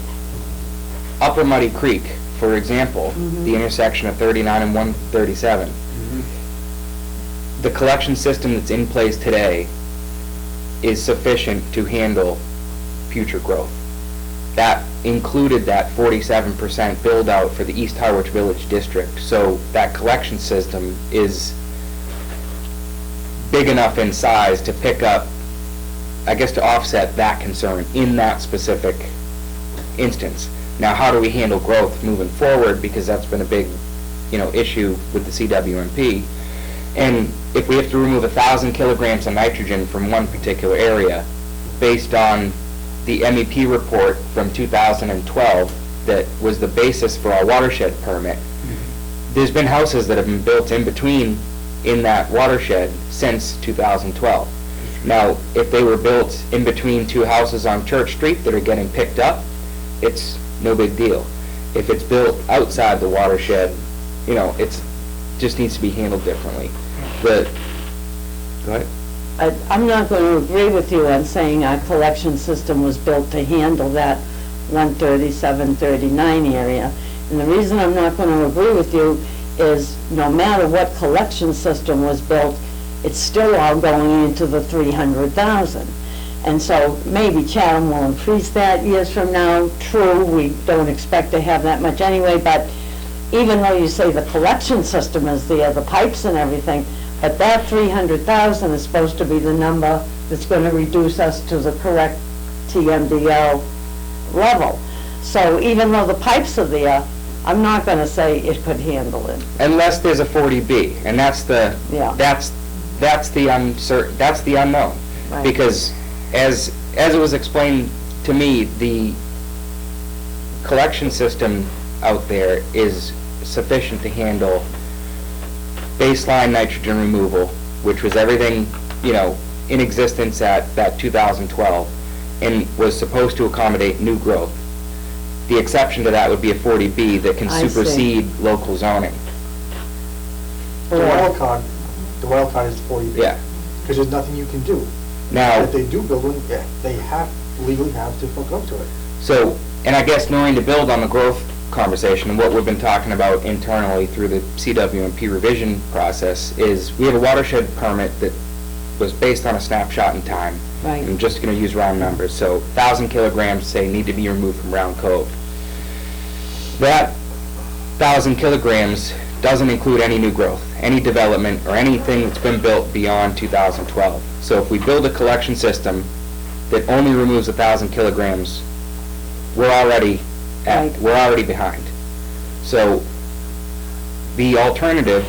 Speaker 4: Upper Muddy Creek, for example,
Speaker 3: Mm-hmm.
Speaker 4: the intersection of 39 and 137, the collection system that's in place today is sufficient to handle future growth. That included that 47% build out for the East Harwich Village District, so that collection system is big enough in size to pick up, I guess, to offset that concern in that specific instance. Now, how do we handle growth moving forward, because that's been a big, issue with the CWMP. And if we have to remove 1,000 kilograms of nitrogen from one particular area, based on the MEP report from 2012 that was the basis for our watershed permit, there's been houses that have been built in between in that watershed since 2012. Now, if they were built in between two houses on Church Street that are getting picked up, it's no big deal. If it's built outside the watershed, it's just needs to be handled differently. Go ahead.
Speaker 3: I'm not going to agree with you on saying our collection system was built to handle that 137, 39 area. And the reason I'm not going to agree with you is no matter what collection system was built, it's still all going into the 300,000. And so maybe Chatham will increase that years from now. True, we don't expect to have that much anyway, but even though you say the collection system is there, the pipes and everything, but that 300,000 is supposed to be the number that's going to reduce us to the correct TMDL level. So even though the pipes are there, I'm not gonna say it could handle it.
Speaker 4: Unless there's a 40B, and that's the,
Speaker 3: Yeah.
Speaker 4: that's the uncertain, that's the unknown.
Speaker 3: Right.
Speaker 4: Because as it was explained to me, the collection system out there is sufficient to handle baseline nitrogen removal, which was everything, in existence at that 2012, and was supposed to accommodate new growth. The exception to that would be a 40B that can
Speaker 3: I see.
Speaker 4: supersede local zoning.
Speaker 1: The wild card is 40B.
Speaker 4: Yeah.
Speaker 1: Because there's nothing you can do.
Speaker 4: Now,
Speaker 1: If they do build one, yeah, they legally have to hook up to it.
Speaker 4: so, and I guess Noreen, to build on the growth conversation and what we've been talking about internally through the CWMP revision process is we have a watershed permit that was based on a snapshot in time.
Speaker 3: Right.
Speaker 4: I'm just going to use round numbers. So 1,000 kilograms, say, need to be removed from Round Cove. That 1,000 kilograms doesn't include any new growth, any development, or anything that's been built beyond 2012. So if we build a collection system that only removes 1,000 kilograms, we're already
Speaker 3: Right.
Speaker 4: behind. So the alternative,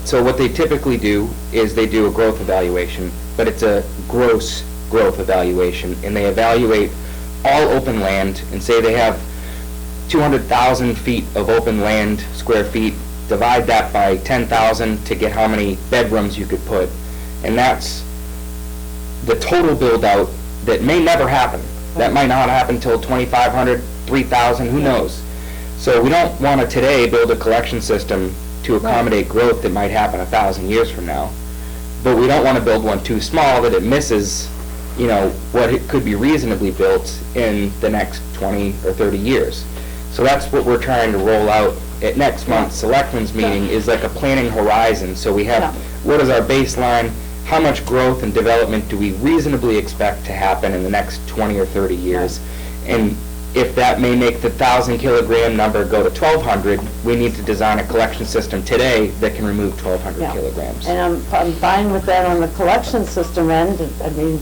Speaker 4: so what they typically do is they do a growth evaluation, but it's a gross growth evaluation, and they evaluate all open land and say they have 200,000 feet of open land, square feet, divide that by 10,000 to get how many bedrooms you could put, and that's the total build-out that may never happen. That might not happen till 2,500, 3,000, who knows? So we don't want to today build a collection system to accommodate growth that might happen 1,000 years from now. But we don't want to build one too small that it misses, what it could be reasonably built in the next 20 or 30 years. So that's what we're trying to roll out at next month's selectmen's meeting, is like a planning horizon. So we have, what is our baseline? How much growth and development do we reasonably expect to happen in the next 20 or 30 years? And if that may make the 1,000 kilogram number go to 1,200, we need to design a collection system today that can remove 1,200
Speaker 3: Yeah.
Speaker 4: kilograms.
Speaker 3: And I'm fine with that on the collection system end. I mean,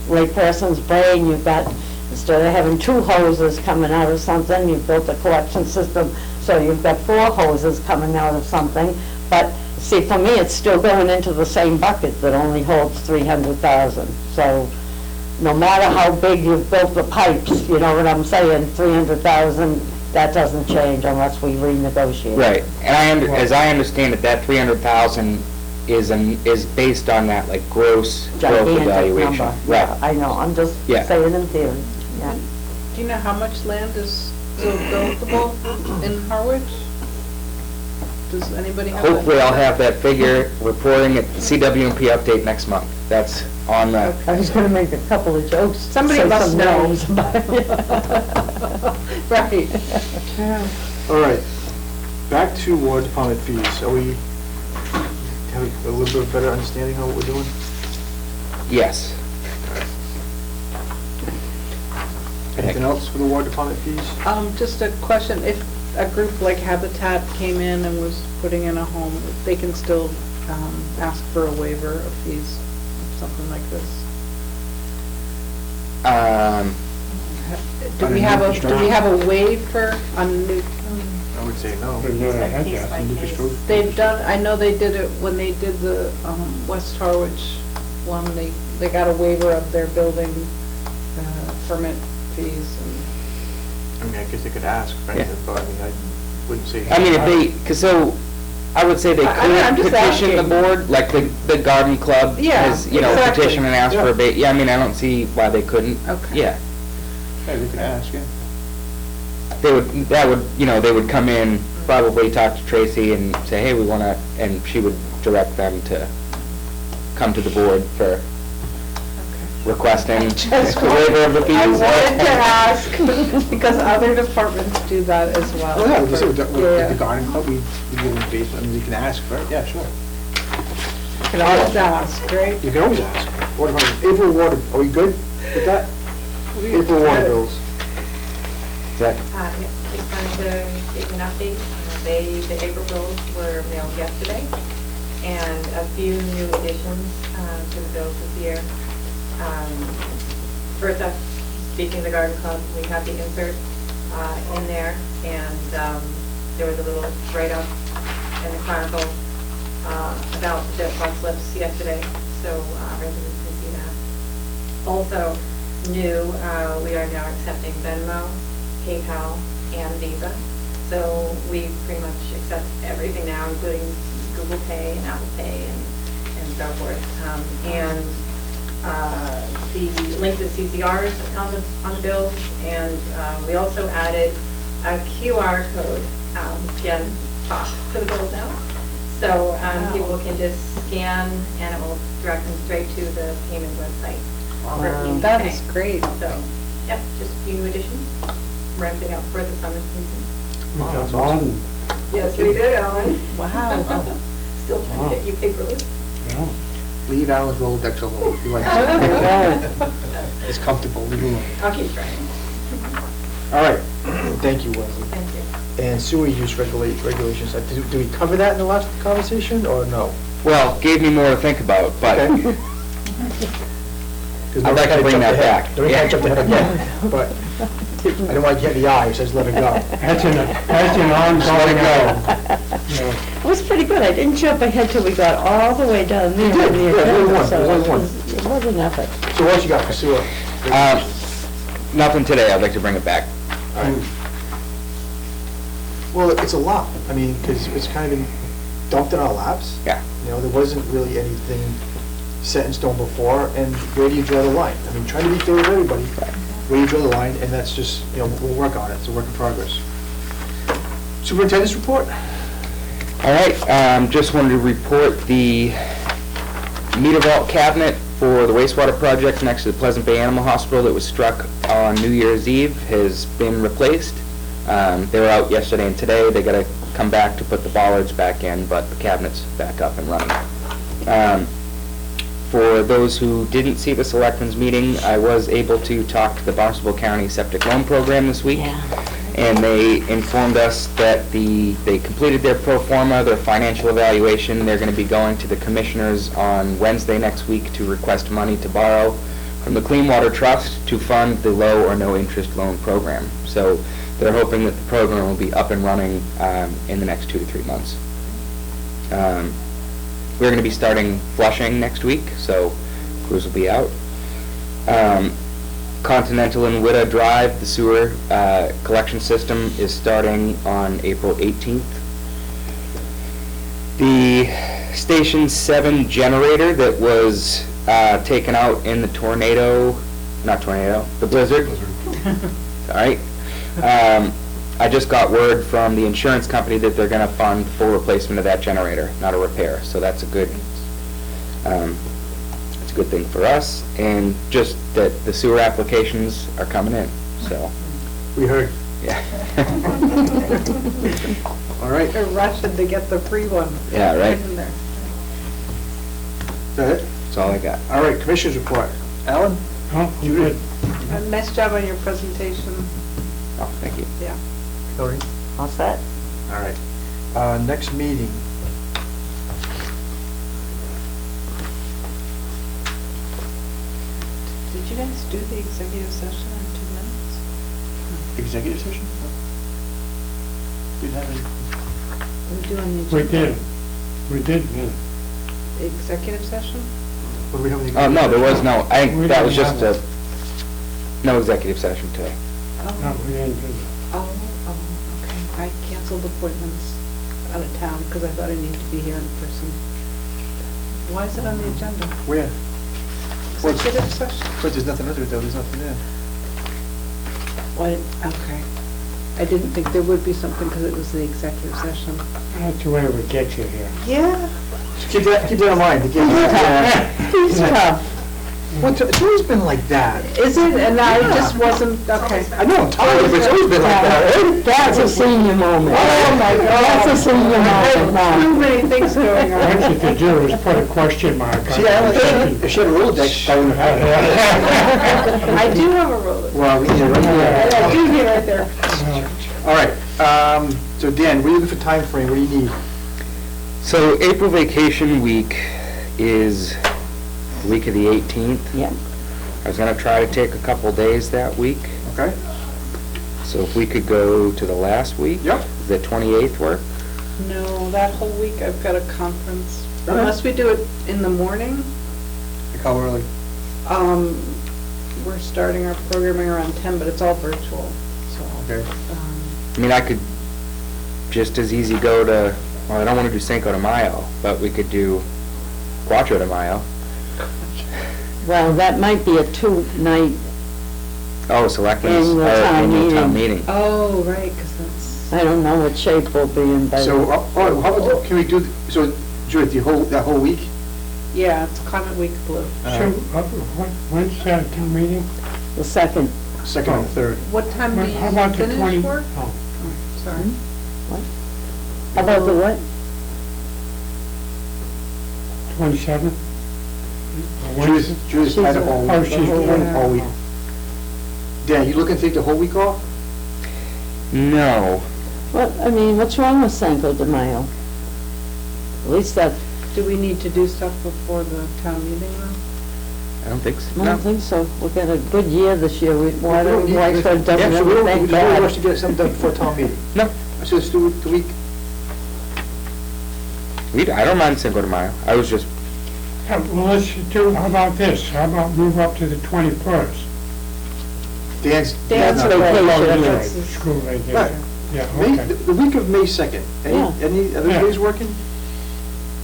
Speaker 3: layperson's brain, you've got, instead of having 2 hoses coming out of something, you've built a collection system, so you've got 4 hoses coming out of something. But see, for me, it's still going into the same bucket that only holds 300,000. So no matter how big you've built the pipes, you know what I'm saying, 300,000, that doesn't change unless we renegotiate.
Speaker 4: Right, and as I understand it, that 300,000 is based on that, like, gross growth
Speaker 3: Gigantic
Speaker 4: evaluation.
Speaker 3: number.
Speaker 4: Right.
Speaker 3: Yeah, I know, I'm just
Speaker 4: Yeah.
Speaker 3: saying in theory, yeah.
Speaker 5: Do you know how much land is still buildable in Harwich? Does anybody have that?
Speaker 4: Hopefully I'll have that figure reporting at the CWMP update next month. That's on the,
Speaker 3: I was gonna make a couple of jokes.
Speaker 5: Somebody
Speaker 3: say
Speaker 5: must
Speaker 3: some
Speaker 5: know.
Speaker 3: names, but-
Speaker 5: Right.
Speaker 1: All right, back to water department fees. Are we, have a little bit better understanding of what we're doing?
Speaker 4: yes.
Speaker 1: Anything else for the water department fees?
Speaker 5: Just a question, if a group like Habitat came in and was putting in a home, they can still ask for a waiver of fees, something like this? Do we have a waiver on new?
Speaker 1: I would say no.
Speaker 2: We've never had that.
Speaker 5: They've done, I know they did it when they did the West Harwich one, they got a waiver of their building permit fees and.
Speaker 1: I mean, I guess they could ask, right?
Speaker 4: Yeah.
Speaker 1: But I mean, I wouldn't say.
Speaker 4: I mean, if they, I would say they
Speaker 5: I'm
Speaker 4: could
Speaker 5: just
Speaker 4: petition the
Speaker 5: asking.
Speaker 4: board, like the garden club
Speaker 5: Yeah,
Speaker 4: has,
Speaker 5: exactly.
Speaker 4: petition and ask for a I mean, I don't see why they couldn't.
Speaker 5: Okay.
Speaker 4: Yeah.
Speaker 1: Yeah, they could ask, yeah.
Speaker 4: They would come in, probably talk to Tracy and say, hey, we want to, and she would direct them to come to the board for requesting a waiver of the fees.
Speaker 5: I wanted to ask, because other departments do that as well.
Speaker 1: Well, yeah, we say with the
Speaker 5: Yeah.
Speaker 1: garden club, we give them fees, I mean, you can ask, right? Yeah, sure.
Speaker 5: You can always ask, right?
Speaker 1: You can always ask. Water department, April water, are we good with that? April water bills.
Speaker 4: Is that-
Speaker 8: Just wanted to give an update. The April bills were mailed yesterday, and a few new additions to the bills this year. First up, speaking of the garden club, we have the insert in there, and there was a little write-up in the Chronicle about the bus lifts yesterday, so residents can see that. Also, new, we are now accepting Venmo, PayPal, and Visa. So we pretty much accept everything now, including Google Pay and Apple Pay and so forth. And the link to CCRs on the bills, and we also added a QR code, Jen talk to the bills now. So people can just scan and it will direct them straight to the payment website.
Speaker 5: That is great.
Speaker 8: So, yep, just a few new additions, ramping up for the summer season.
Speaker 2: That's awesome.
Speaker 8: Yes, we did, Alan.
Speaker 5: Wow.
Speaker 8: Still trying to get you paperless.
Speaker 2: Yeah.
Speaker 1: Leave Alan's Rolodex alone. He likes it. It's comfortable, leave it alone.
Speaker 8: I'll keep trying.
Speaker 1: All right, thank you, Leslie.
Speaker 8: Thank you.
Speaker 1: And sewer use regulations, do we cover that in the last conversation, or no?
Speaker 4: Well, gave me more to think about, but
Speaker 1: Okay.
Speaker 4: I'd like to bring that back.
Speaker 1: Don't
Speaker 4: Yeah.
Speaker 1: catch up ahead again, but I don't want to get in the eye, it says let it go.
Speaker 2: That's an ongoing, yeah.
Speaker 3: It was pretty good. I didn't jump ahead till we got all the way down there.
Speaker 1: You did,
Speaker 3: in the
Speaker 1: yeah, there
Speaker 3: agenda,
Speaker 1: was
Speaker 3: so
Speaker 1: one,
Speaker 3: it was an effort.
Speaker 1: So what else you got for sewer?
Speaker 4: nothing today. I'd like to bring it back.
Speaker 1: All right. Well, it's a lot, I mean, because it's kind of been dumped in our laps.
Speaker 4: Yeah.
Speaker 1: You know, there wasn't really anything set in stone before, and where do you draw the line? I mean, trying to be fair with everybody, where do you draw the line, and that's just, you know, we'll work on it, it's a work in progress. Superintendent's report?
Speaker 4: All right, just wanted to report the meter vault cabinet for the wastewater project next to the Pleasant Bay Animal Hospital that was struck on New Year's Eve has been replaced. They were out yesterday and today. They gotta come back to put the bollards back in, but the cabinet's back up and running. For those who didn't see the selectmen's meeting, I was able to talk to the Boxersville County Septic Loan Program this week.
Speaker 3: Yeah.
Speaker 4: And they informed us that they completed their pro forma, their financial evaluation. They're going to be going to the commissioners on Wednesday next week to request money to borrow from the Clean Water Trust to fund the low or no interest loan program. So they're hoping that the program will be up and running in the next 2 to 3 months. We're going to be starting flushing next week, so crews will be out. Continental and Witta Drive, the sewer collection system is starting on April 18th. The Station 7 generator that was taken out in the the blizzard. All right. I just got word from the insurance company that they're going to fund full replacement of that generator, not a repair. So that's a good thing for us, and just that the sewer applications are coming in, so.
Speaker 1: We heard.
Speaker 4: Yeah.
Speaker 1: All right,
Speaker 5: They're rushing to get the free one.
Speaker 4: Yeah, right.
Speaker 5: Isn't there?
Speaker 1: is that it?
Speaker 4: That's all I got.
Speaker 1: All right, commissioners report. Alan?
Speaker 2: Oh, you did.
Speaker 5: Nice job on your presentation.
Speaker 4: Oh, thank you.
Speaker 5: Yeah.
Speaker 1: Hillary?
Speaker 3: All set?
Speaker 1: All right. Next meeting.
Speaker 5: Did you guys do the executive session in 2 minutes?
Speaker 1: Executive session? Didn't have any.
Speaker 5: We're doing the
Speaker 2: We
Speaker 5: agenda.
Speaker 2: did. We did, yeah.
Speaker 5: Executive session?
Speaker 1: What do we have in the?
Speaker 4: Oh, no, there was no,
Speaker 2: We
Speaker 4: that was
Speaker 2: didn't
Speaker 4: just
Speaker 2: have
Speaker 4: no executive session today.
Speaker 2: No, we didn't do that.
Speaker 5: Okay. I canceled appointments out of town because I thought I needed to be here in person. Why is it on the agenda?
Speaker 1: Where?
Speaker 5: Executive session?
Speaker 1: But there's nothing under it though, there's nothing there.
Speaker 5: What? Okay. I didn't think there would be something because it was the executive session.
Speaker 2: That's the way we get you here.
Speaker 5: Yeah.
Speaker 1: Keep that in mind. to get-
Speaker 3: He's tough.
Speaker 1: Well, it's always been like that.
Speaker 5: Is it? And I just wasn't, okay.
Speaker 1: I know I'm tired, but it's always been like that, right?
Speaker 3: That's a senior moment.
Speaker 5: Oh, my God.
Speaker 3: That's a senior moment now.
Speaker 5: Too many things going on.
Speaker 2: What you could do is put a question mark on
Speaker 1: See, Alan,
Speaker 2: it.
Speaker 1: if she had a Rolodex, I would have.
Speaker 5: I do have a roller.
Speaker 1: Well, we need it right here.
Speaker 5: I do need right there.
Speaker 1: All right, so Dan, what are you looking for time frame? What do you need?
Speaker 4: So April vacation week is the week of the 18th.
Speaker 3: Yeah.
Speaker 4: I was gonna try to take a couple days that week.
Speaker 1: Okay?
Speaker 4: So if we could go to the last week?
Speaker 1: Yep.
Speaker 4: The 28th work?
Speaker 5: No, that whole week I've got a conference.
Speaker 1: Okay.
Speaker 5: Unless we do it in the morning,
Speaker 1: Like how early?
Speaker 5: we're starting our programming around 10, but it's all virtual, so.
Speaker 1: Okay.
Speaker 4: I mean, I could just as easy go to, well, I don't want to do Cinco de Mayo, but we could do Cuatro de Mayo.
Speaker 3: Well, that might be a two-night,
Speaker 4: Oh, selectmen's,
Speaker 3: Annual
Speaker 4: or
Speaker 3: town
Speaker 4: annual town
Speaker 3: meeting.
Speaker 4: meeting.
Speaker 5: Oh, right, because that's,
Speaker 3: I don't know what shape we'll be in by
Speaker 1: So,
Speaker 3: then.
Speaker 1: oh, how about, can we do, so, Judith, that whole week?
Speaker 5: yeah, it's Climate Week Blue.
Speaker 2: So, when's that town meeting?
Speaker 3: The second.
Speaker 1: Second and third.
Speaker 5: What time do
Speaker 2: How about
Speaker 5: you
Speaker 2: the 20?
Speaker 5: finish work?
Speaker 2: Oh,
Speaker 5: Oh, sorry.
Speaker 3: How about the what?
Speaker 2: 27th?
Speaker 1: Judith's tied up all
Speaker 2: Oh,
Speaker 1: week.
Speaker 2: she's doing
Speaker 1: All week. Dan, you looking to take the whole week off?
Speaker 4: No.
Speaker 3: What, I mean, what's wrong with Cinco de Mayo? At least that,
Speaker 5: Do we need to do stuff before the town meeting though?
Speaker 4: I don't think so.
Speaker 3: I don't think so. We've got a good year this year. Water,
Speaker 1: We don't need-
Speaker 3: Wastewater doesn't
Speaker 1: Yeah, so
Speaker 3: have
Speaker 1: we don't,
Speaker 3: anything
Speaker 1: we don't rush
Speaker 3: bad.
Speaker 1: to get something done before town meeting.
Speaker 4: No.
Speaker 1: So let's do it the week,
Speaker 4: I don't mind Cinco de Mayo. I was just,
Speaker 2: Well, let's do, how about this? How about move up to the 21st?
Speaker 1: Dan's.
Speaker 5: Dan's
Speaker 1: not-
Speaker 3: vacation.
Speaker 2: Oh, you're right,
Speaker 5: That's the-
Speaker 2: school vacation.
Speaker 1: Right.
Speaker 2: Yeah,
Speaker 1: May,
Speaker 2: okay.
Speaker 1: the week of May 2nd,
Speaker 3: Yeah.
Speaker 1: any other
Speaker 2: Yeah.
Speaker 1: days working?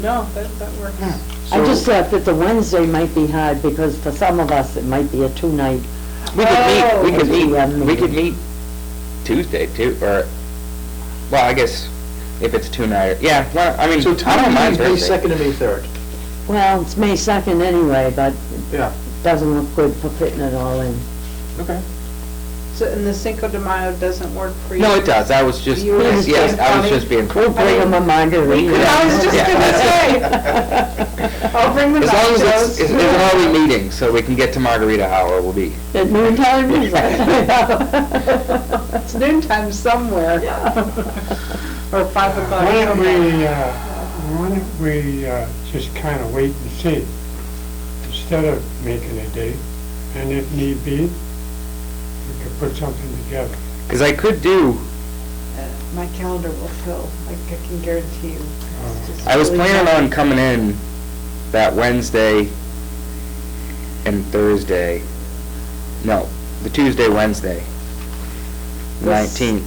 Speaker 5: No, that works.
Speaker 2: Yeah.
Speaker 3: I
Speaker 1: So-
Speaker 3: just thought that the Wednesday might be hard because for some of us, it might be a two-night.
Speaker 4: we could meet, we could
Speaker 3: Oh. Yeah,
Speaker 4: meet, we could meet Tuesday too, or, well, I guess if it's two-nighter, yeah, well, I mean,
Speaker 1: So
Speaker 4: I
Speaker 1: town
Speaker 4: don't mind
Speaker 1: meeting is May
Speaker 4: Thursday.
Speaker 1: 2nd and May 3rd.
Speaker 3: Well, it's May 2nd anyway, but
Speaker 1: Yeah,
Speaker 3: it doesn't look good for fitting it all in.
Speaker 1: okay.
Speaker 5: So, and the Cinco de Mayo doesn't work for you?
Speaker 4: No, it does, I was just,
Speaker 5: You were
Speaker 3: just
Speaker 4: yes,
Speaker 5: being
Speaker 4: I was
Speaker 5: funny?
Speaker 4: just being.
Speaker 3: We'll bring them a margarita.
Speaker 5: I was just
Speaker 4: Yeah.
Speaker 5: gonna say. I'll bring the
Speaker 4: As long as it's
Speaker 5: nachos.
Speaker 4: an early meeting, so we can get to margarita hour, we'll be.
Speaker 3: At noontime, is that?
Speaker 5: It's noontime somewhere. Or 5 o'clock.
Speaker 2: Why don't we just kind of wait and see, instead of making a date, and if need be, we could put something together.
Speaker 4: Because I could do,
Speaker 5: My calendar will fill, I can guarantee you. It's just
Speaker 4: I was
Speaker 5: really
Speaker 4: planning
Speaker 5: tight.
Speaker 4: on coming in that Wednesday and Thursday. No, the Tuesday, Wednesday. The
Speaker 3: Yes.
Speaker 4: 19th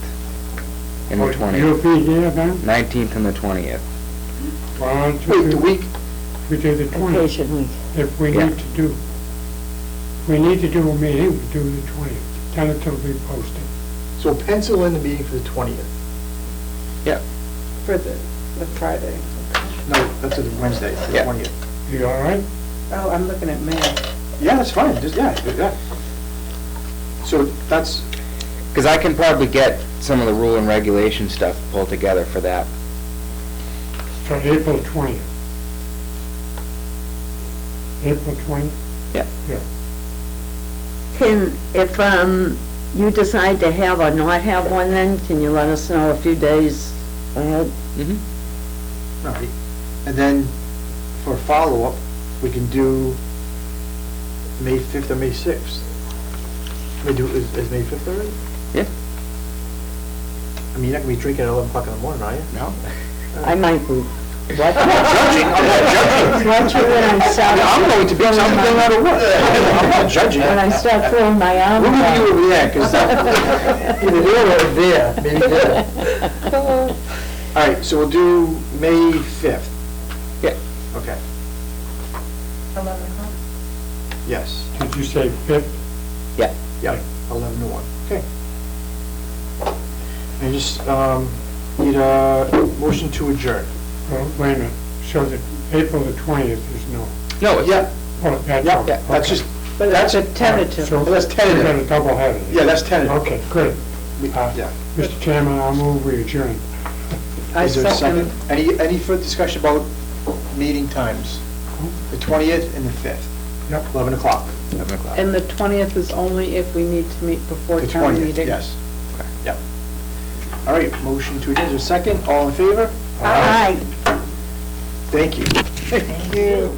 Speaker 4: and the
Speaker 2: You'll
Speaker 4: 20th.
Speaker 2: be here then?
Speaker 4: 19th and the 20th.
Speaker 2: Why don't
Speaker 1: Wait,
Speaker 2: you
Speaker 1: the week,
Speaker 2: we do the 20th,
Speaker 3: Vacation week.
Speaker 2: if we
Speaker 4: Yeah.
Speaker 2: need to do. If we need to do a meeting, we do the 20th, tentatively posted.
Speaker 1: so pencil in the meeting for the 20th.
Speaker 5: For the Friday.
Speaker 1: No, that's a Wednesday, the
Speaker 4: Yeah.
Speaker 1: 20th.
Speaker 2: You all right?
Speaker 5: Oh, I'm looking at May.
Speaker 1: Yeah, that's fine, just, yeah. So that's,
Speaker 4: Because I can probably get some of the rule and regulation stuff pulled together for that.
Speaker 2: So April 20th. April 20th?
Speaker 4: Yeah.
Speaker 2: Yeah.
Speaker 3: Can, if you decide to have or not have one then, can you let us know a few days ahead?
Speaker 4: Mm-hmm.
Speaker 1: all right. And then for follow-up, we can do May 5th or May 6th. We do, is May 5th already?
Speaker 4: Yeah.
Speaker 1: I mean, you're not gonna be drinking at 11 o'clock in the morning, are you?
Speaker 4: No?
Speaker 3: I might be.
Speaker 1: I'm not judging, I'm not judging.
Speaker 3: Watch it when I start.
Speaker 1: I'm going to be something no matter what. I'm not judging.
Speaker 3: When I start throwing my arms
Speaker 1: We'll
Speaker 3: out.
Speaker 1: move you over there, because either there or there, maybe there. All right, so we'll do May 5th.
Speaker 4: Yeah.
Speaker 1: Okay,
Speaker 8: 11 o'clock?
Speaker 1: yes,
Speaker 2: Did you say 5th?
Speaker 4: Yeah.
Speaker 1: yeah, 11 to 1, okay. And just need a motion to adjourn.
Speaker 2: Well, wait a minute, so that April the 20th is no.
Speaker 4: No, it's,
Speaker 1: Yeah,
Speaker 2: Oh, that's
Speaker 1: yeah,
Speaker 2: all.
Speaker 1: that's
Speaker 2: Okay.
Speaker 1: just,
Speaker 5: But
Speaker 1: that's,
Speaker 5: that's a tentative.
Speaker 2: So
Speaker 1: that's tentative.
Speaker 2: We got a double header.
Speaker 1: yeah, that's tentative.
Speaker 2: Okay, good.
Speaker 1: Yeah.
Speaker 2: Mr. Chairman, I'll move we adjourn.
Speaker 5: I
Speaker 1: Is there a
Speaker 5: second.
Speaker 1: Any further discussion about meeting times? The 20th and the 5th,
Speaker 2: Yep.
Speaker 1: 11 o'clock.
Speaker 4: 11 o'clock.
Speaker 5: And the 20th is only if we need to meet before
Speaker 1: The
Speaker 5: town
Speaker 1: 20th,
Speaker 5: meeting.
Speaker 1: yes. Yep. All right, motion to adjourn, is there a second? All in favor?
Speaker 3: Aye.
Speaker 1: Thank you.
Speaker 3: Thank you.